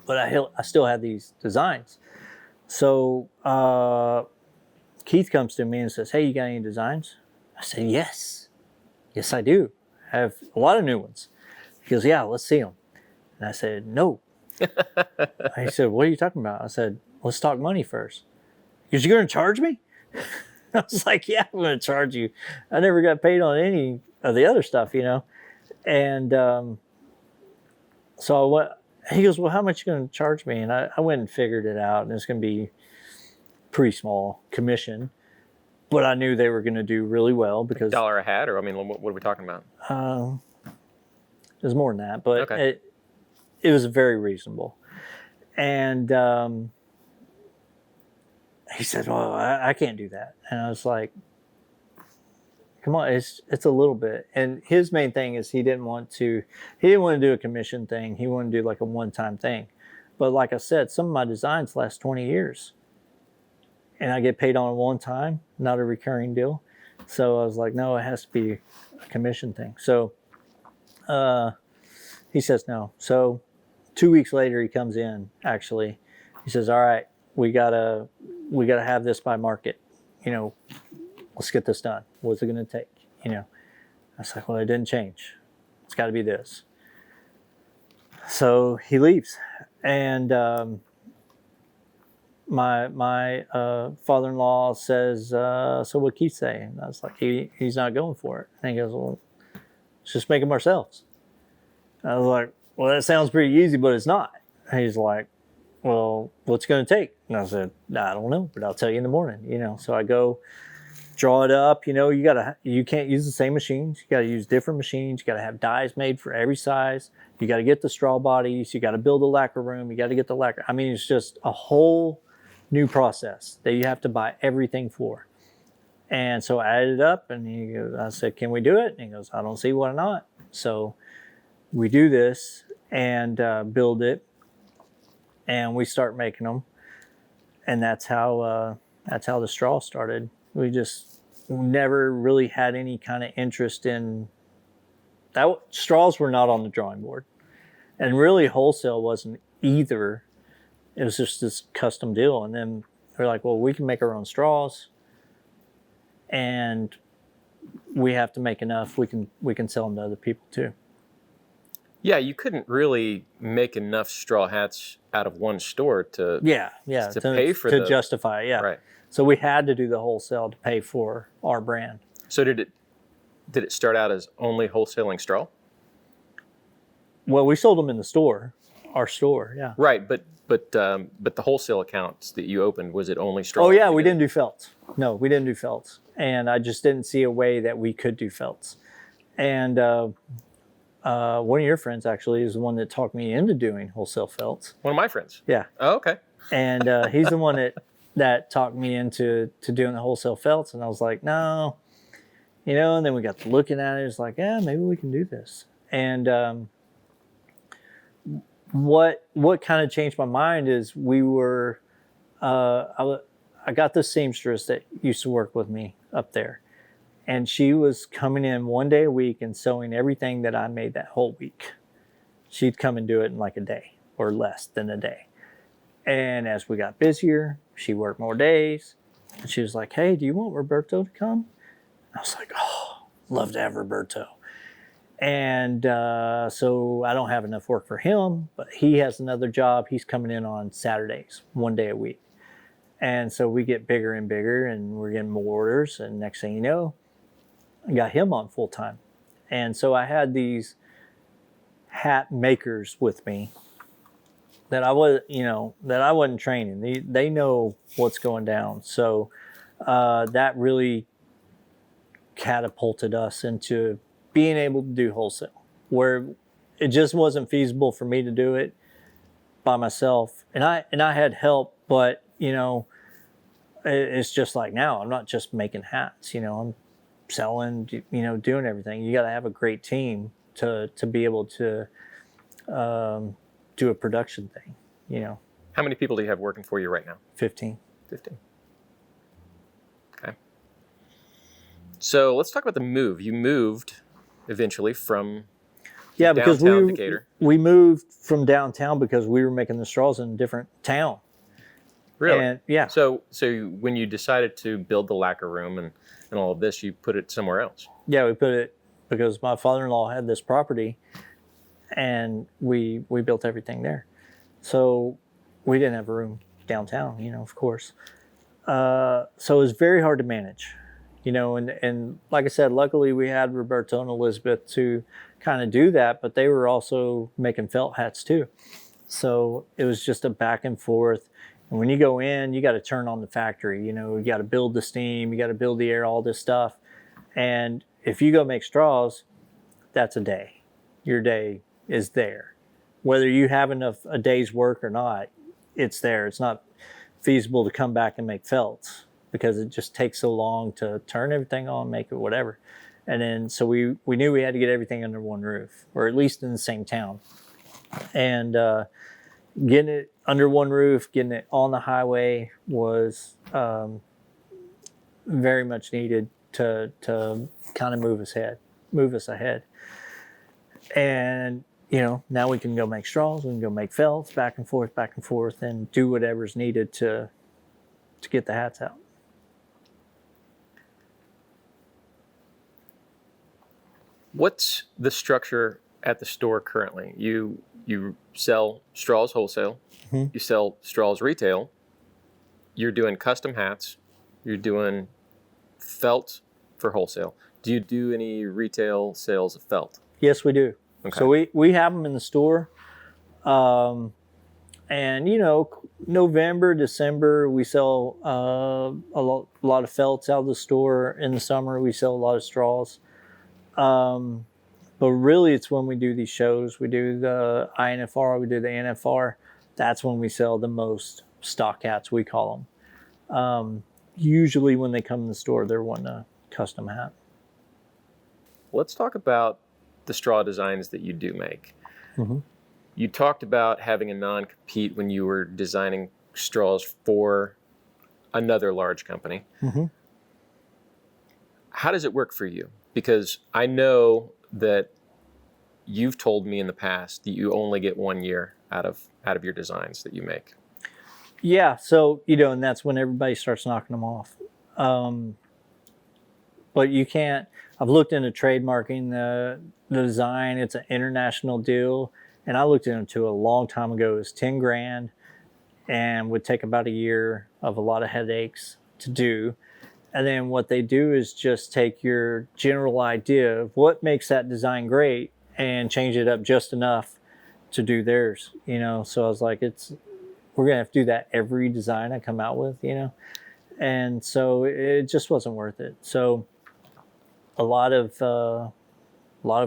But I still had these designs. So Keith comes to me and says, hey, you got any designs? I said, yes. Yes, I do. I have a lot of new ones. He goes, yeah, let's see them. And I said, no, He said, what are you talking about? I said, let's talk money first. Because you're going to charge me? I was like, yeah, I'm going to charge you. I never got paid on any of the other stuff, you know? And so I went, he goes, well, how much are you going to charge me? And I went and figured it out, and it's going to be pretty small commission. But I knew they were going to do really well because... $1 a hat? Or, I mean, what are we talking about? It was more than that, but okay. It was very reasonable. And he said, well, I can't do that. And I was like, come on, it's a little bit. And his main thing is he didn't want to do a commission thing. He wanted to do like a one-time thing. But like I said, some of my designs last 20 years. And I get paid on one time, not a recurring deal. So I was like, no, it has to be a commission thing. So he says no. So 2 weeks later, he comes in, actually. He says, all right, we gotta have this by market. You know, let's get this done. What's it gonna take? You know, I was like, well, it didn't change. It's gotta be this. So he leaves. And my father-in-law says, so what Keith's saying? I was like, he's not going for it. And he goes, well, let's just make them ourselves. I was like, well, that sounds pretty easy, but it's not. And he's like, well, what's it going to take? And I said, I don't know, but I'll tell you in the morning, you know. So I go draw it up. You know, you can't use the same machines. You got to use different machines. You got to have dies made for every size. You got to get the straw bodies. You got to build a lacquer room. You got to get the lacquer. I mean, it's just a whole new process that you have to buy everything for. And so I added it up, and I said, can we do it? And he goes, I don't see why not. So we do this and build it, and we start making them. And that's how the straw started. We just never really had any kind of interest in that. Straws were not on the drawing board, and really wholesale wasn't either. It was just this custom deal. And then we're like, well, we can make our own straws, and we have to make enough. We can sell them to other people too. Yeah, you couldn't really make enough straw hats out of one store to pay for to justify. Yeah, right. So we had to do the wholesale to pay for our brand. So did it start out as only wholesaling straw? Well, we sold them in the store, our store. Yeah. Right, but the wholesale accounts that you opened, was it only straw? Oh yeah, we didn't do felts. No, we didn't do felts, and I just didn't see a way that we could do felts. And one of your friends actually is the one that talked me into doing wholesale felts. One of my friends. Yeah. Oh, okay. And he's the one that talked me into doing the wholesale felts, and I was like, no, you know. And then we got to looking at it. It's like, yeah, maybe we can do this. And what kind of changed my mind is we were, I got this seamstress that used to work with me up there, and she was coming in 1 day a week and sewing everything that I made that whole week. She'd come and do it in like a day or less than a day. And as we got busier, she worked more days. And she was like, hey, do you want Roberto to come? I was like, oh, love to have Roberto. And so I don't have enough work for him, but he has another job. He's coming in on Saturdays, 1 day a week. And so we get bigger and bigger, and we're getting more orders. And next thing you know, I got him on full time. And so I had these hat makers with me that I wasn't training. They know what's going down. So that really catapulted us into being able to do wholesale, where it just wasn't feasible for me to do it by myself. And I had help, but you know, it's just like now, I'm not just making hats, you know, I'm selling, you know, doing everything. You got to have a great team to be able to do a production thing, you know. How many people do you have working for you right now? 15. 15. Okay. So let's talk about the move. You moved eventually from because downtown Decatur. We moved from downtown because we were making the straws in a different town. Really? And, yeah. So when you decided to build the lacquer room and all of this, you put it somewhere else? Yeah, we put it because my father-in-law had this property, and we built everything there. So we didn't have room downtown, of course. So it was very hard to manage, and like I said, luckily we had Roberto and Elizabeth to kind of do that, but they were also making felt hats too. So it was just a back and forth. And when you go in, you got to turn on the factory, you got to build the steam, you got to build the air, all this stuff. And if you go make straws, that's a day. Your day is there. Whether you have a day's work or not, it's there. It's not feasible to come back and make felts because it just takes so long to turn everything on, make it whatever. And then so we knew we had to get everything under one roof, or at least in the same town. And getting it under one roof, getting it on the highway was very much needed to kind of move us ahead. And now we can go make straws, we can go make felts, back and forth, and do whatever's needed to get the hats out. What's the structure at the store currently? You sell straws wholesale, Mm-hmm. you sell straws retail, you're doing custom hats, you're doing felt for wholesale. Do you do any retail sales of felt? Yes, we do. Okay. So we have them in the store. And November, December, we sell a lot of felts out of the store. In the summer, we sell a lot of straws. But really, it's when we do these shows, we do the INFR, we do the NFR. That's when we sell the most stock hats, we call them. Usually when they come in the store, they're wanting a custom hat. Let's talk about the straw designs that you do make. Mm-hmm. You talked about having a non-compete when you were designing straws for another large company. Mm-hmm. How does it work for you? Because I know that you've told me in the past that you only get 1 year out of your designs that you make. Yeah, so and that's when everybody starts knocking them off. But you can't. I've looked into trademarking the design. It's an international deal, and I looked into it a long time ago. It was $10,000, and would take about a year of a lot of headaches to do. And then what they do is just take your general idea of what makes that design great and change it up just enough to do theirs. So I was like, we're gonna have to do that every design I come out with, and so it just wasn't worth it. So a lot of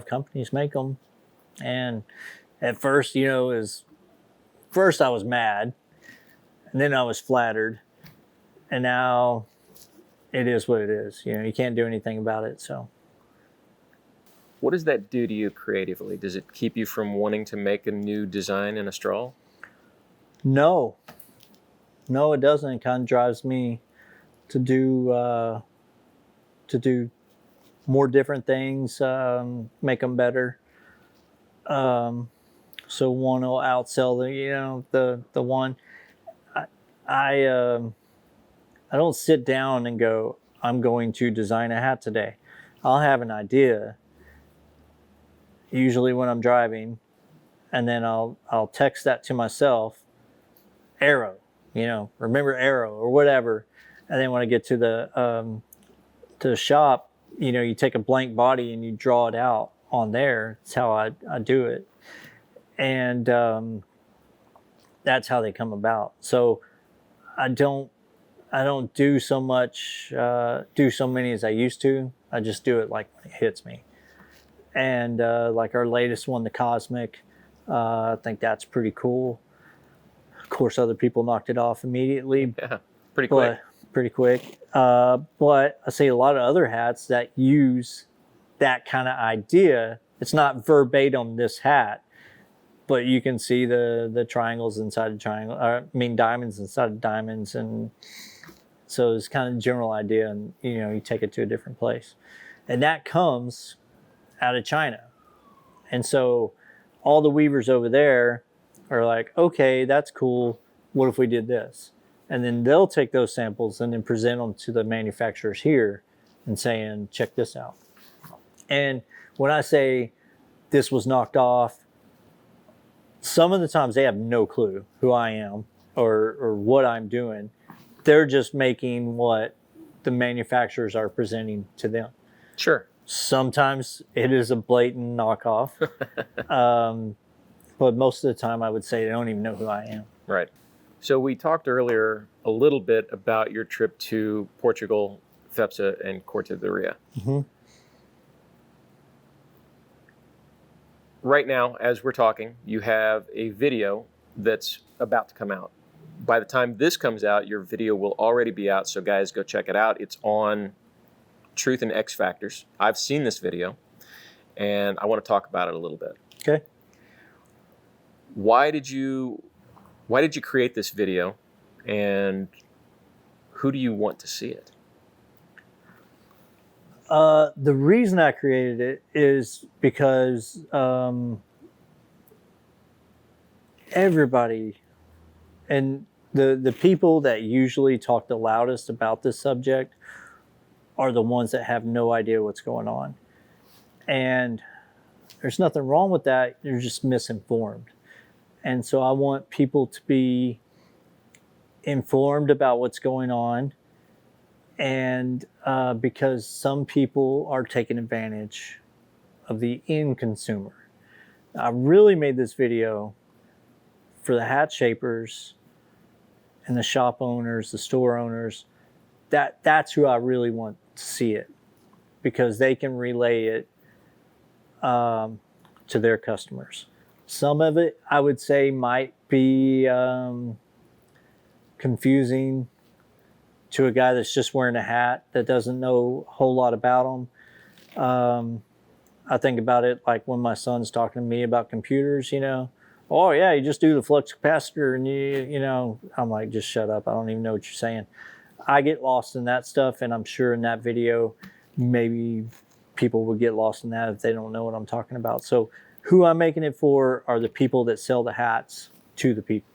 companies make them, and at first, first I was mad, and then I was flattered, and now it is what it is. You can't do anything about it. So what does that do to you creatively? Does it keep you from wanting to make a new design in a straw? No, it doesn't. It kind of drives me to do more different things, make them better. So one will outsell the one. I don't sit down and go, I'm going to design a hat today. I'll have an idea, usually when I'm driving, and then I'll text that to myself, Arrow, remember Arrow or whatever. And then when I get to the shop, you take a blank body and you draw it out on there. That's how I do it. And that's how they come about. So I don't do so many as I used to. I just do it like when it hits me. And like our latest one, the Cosmic, I think that's pretty cool. Of course, other people knocked it off immediately. Yeah, pretty quick. But I see a lot of other hats that use that kind of idea. It's not verbatim this hat, but you can see the triangles inside a triangle. Diamonds inside of diamonds, and so it's kind of general idea, and you take it to a different place, and that comes out of China, and so all the weavers over there are like, okay, that's cool. What if we did this? And then they'll take those samples and then present them to the manufacturers here and saying, check this out. And when I say this was knocked off, some of the times they have no clue who I am or what I'm doing. They're just making what the manufacturers are presenting to them. Sure. Sometimes it is a blatant knockoff. But most of the time I would say they don't even know who I am. Right. So we talked earlier a little bit about your trip to Portugal, FEPSA, and Cortaderia. Mm-hmm. Right now, as we're talking, you have a video that's about to come out. By the time this comes out, your video will already be out. So guys, go check it out. It's on Truth and X Factors. I've seen this video, and I want to talk about it a little bit. Okay. Why did you create this video, and who do you want to see it? The reason I created it is because everybody and the people that usually talk the loudest about this subject are the ones that have no idea what's going on. And there's nothing wrong with that. You're just misinformed. And so I want people to be informed about what's going on. And because some people are taking advantage of the end consumer. I really made this video for the hat shapers and the shop owners, the store owners. That's who I really want to see it, because they can relay it to their customers. Some of it, I would say, might be confusing to a guy that's just wearing a hat that doesn't know a whole lot about them. I think about it like when my son's talking to me about computers, oh yeah, you just do the flux capacitor and you know, I'm like, just shut up. I don't even know what you're saying. I get lost in that stuff, and I'm sure in that video, maybe people would get lost in that if they don't know what I'm talking about. So who I'm making it for are the people that sell the hats to the people.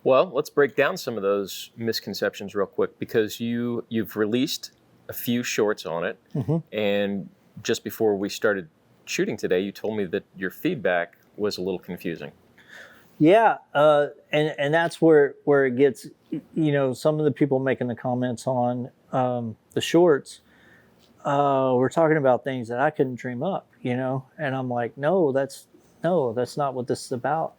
Well, let's break down some of those misconceptions real quick, because you've released a few shorts on it, Mm-hmm. and just before we started shooting today, you told me that your feedback was a little confusing. Yeah, and that's where it gets, some of the people making the comments on the shorts, we're talking about things that I couldn't dream up, and I'm like, no, that's not what this is about.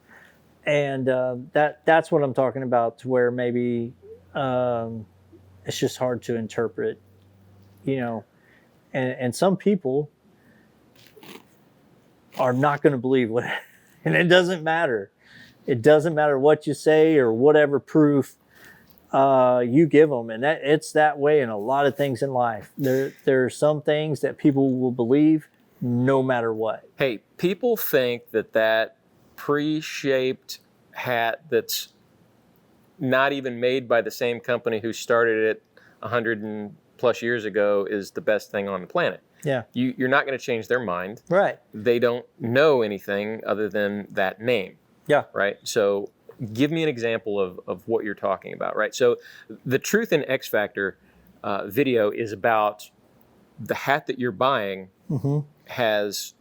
And that's what I'm talking about, to where maybe it's just hard to interpret, and some people are not going to believe what, and it doesn't matter. It doesn't matter what you say or whatever proof you give them, and it's that way in a lot of things in life. There are some things that people will believe no matter what. Hey, people think that pre-shaped hat that's not even made by the same company who started it 100 and plus years ago is the best thing on the planet. Yeah. You're not going to change their mind. Right. They don't know anything other than that name. Yeah. Right. So give me an example of what you're talking about. Right. So the Truth in X Factor video is about the hat that you're buying Mm-hmm. has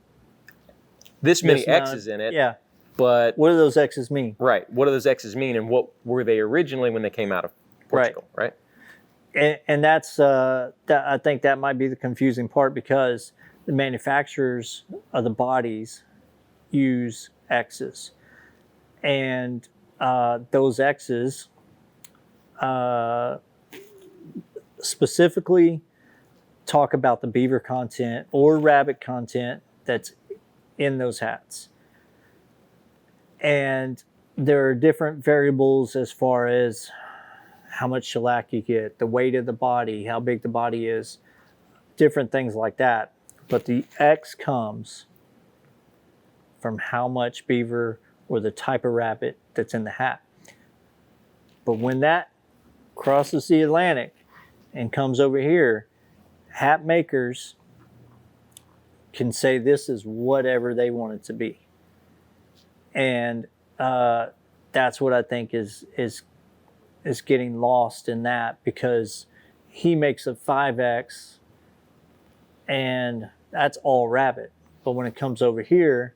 this many X's in it. Yeah. But what do those X's mean? Right. What do those X's mean, and what were they originally when they came out of Portugal? Right. And that's I think that might be the confusing part, because the manufacturers of the bodies use X's, and those X's specifically talk about the beaver content or rabbit content that's in those hats. And there are different variables as far as how much shellac you get, the weight of the body, how big the body is, different things like that. But the X comes from how much beaver or the type of rabbit that's in the hat. But when that crosses the Atlantic and comes over here, hat makers can say this is whatever they want it to be. And that's what I think is getting lost in that, because he makes a 5X and that's all rabbit. But when it comes over here,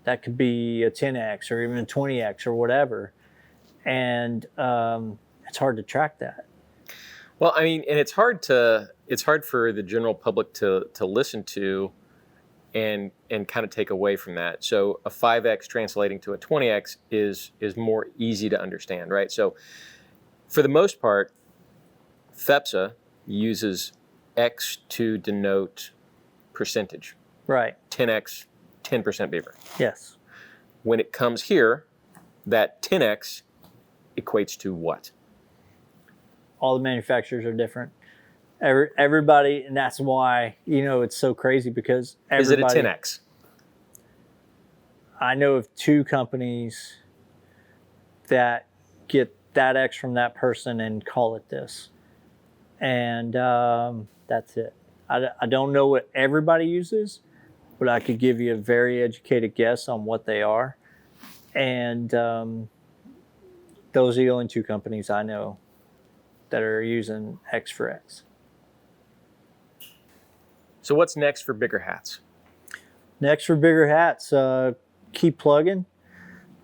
that could be a 10x or even a 20x or whatever, and it's hard to track that. Well, I mean, and it's hard for the general public to listen to and kind of take away from that. So a 5x translating to a 20x is more easy to understand, right? So for the most part, FEPSA uses X to denote percentage. Right. 10x, 10% beaver. Yes. When it comes here, that 10x equates to what? All the manufacturers are different. Everybody, and that's why, it's so crazy because everybody. Is it a 10x? I know of 2 companies that get that X from that person and call it this. And that's it. I don't know what everybody uses, but I could give you a very educated guess on what they are. And those are the only 2 companies I know that are using X for X. So what's next for Biggar Hats? Next for Biggar Hats, keep plugging.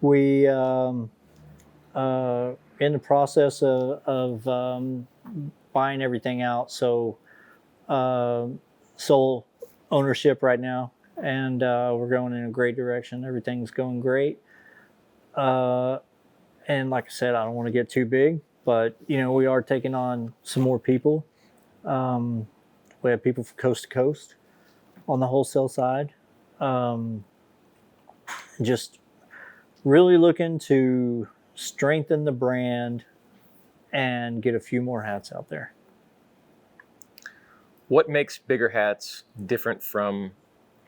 We in the process of buying everything out, so sole ownership right now, and we're going in a great direction. Everything's going great, and like I said, I don't want to get too big, but we are taking on some more people. We have people from coast to coast on the wholesale side. Just really looking to strengthen the brand and get a few more hats out there. What makes Biggar Hats different from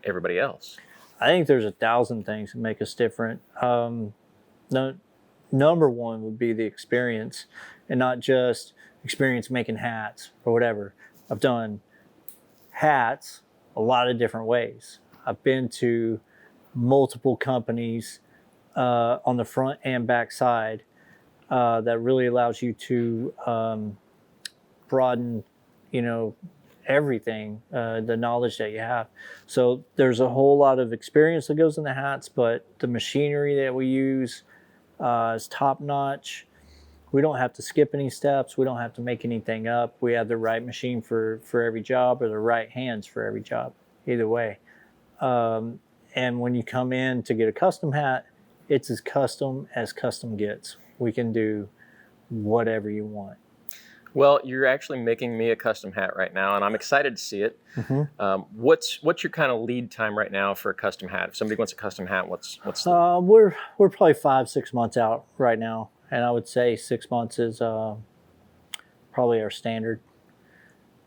everybody else? I think there's 1,000 things that make us different. The number one would be the experience, and not just experience making hats or whatever. I've done hats a lot of different ways. I've been to multiple companies on the front and back side that really allows you to broaden, everything, the knowledge that you have. So there's a whole lot of experience that goes in the hats, but the machinery that we use is top notch. We don't have to skip any steps. We don't have to make anything up. We have the right machine for every job, or the right hands for every job, either way. And when you come in to get a custom hat, it's as custom gets. We can do whatever you want. Well, you're actually making me a custom hat right now, and I'm excited to see it. Mm-hmm. What's your kind of lead time right now for a custom hat? If somebody wants a custom hat, what's we're probably 5-6 months out right now, and I would say 6 months is probably our standard.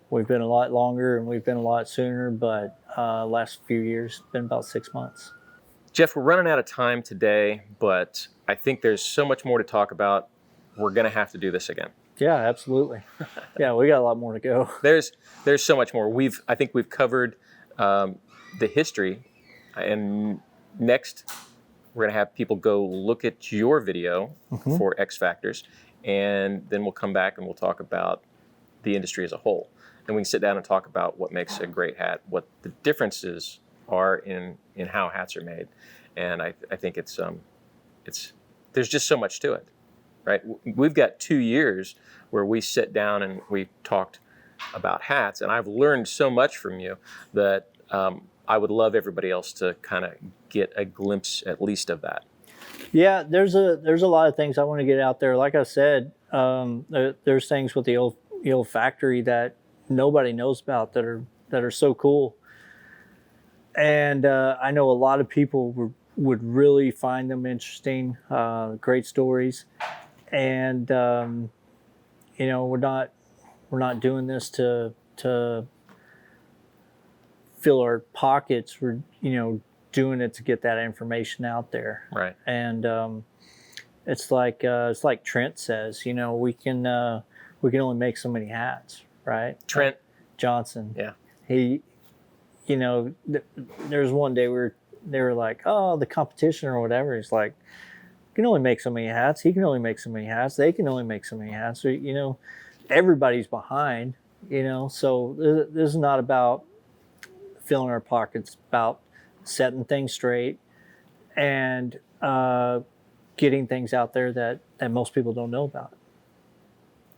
We've been a lot longer and we've been a lot sooner, but last few years been about 6 months. Jeff, we're running out of time today, but I think there's so much more to talk about. We're going to have to do this again. Yeah, absolutely. Yeah, we got a lot more to go. There's so much more. I think we've covered the history, and next we're going to have people go look at your video for X Factors, and then we'll come back and we'll talk about the industry as a whole. And we can sit down and talk about what makes a great hat, what the differences are in how hats are made. And I think it's there's just so much to it, right? We've got 2 years where we sit down and we talked about hats, and I've learned so much from you that I would love everybody else to kind of get a glimpse at least of that. Yeah, there's a lot of things I want to get out there. Like I said, there's things with the old factory that nobody knows about that are so cool, and I know a lot of people would really find them interesting. Great stories, and we're not doing this to fill our pockets. We're doing it to get that information out there. Right. And it's like Trent says, we can only make so many hats, right? Trent Johnson. Yeah. He, there was one day they were like, oh, the competition or whatever. He's like, you can only make so many hats. He can only make so many hats. They can only make so many hats. So, everybody's behind, so this is not about filling our pockets, about setting things straight and getting things out there that most people don't know about.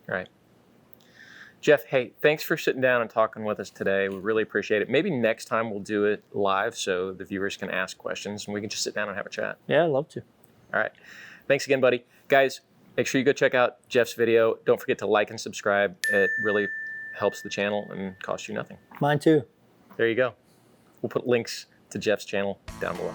Right. Jeff, hey, thanks for sitting down and talking with us today. We really appreciate it. Maybe next time we'll do it live so the viewers can ask questions and we can just sit down and have a chat. Yeah, I'd love to. All right. Thanks again, buddy. Guys, make sure you go check out Jeff's video. Don't forget to like and subscribe. It really helps the channel and costs you nothing. Mine too. There you go. We'll put links to Jeff's channel down below.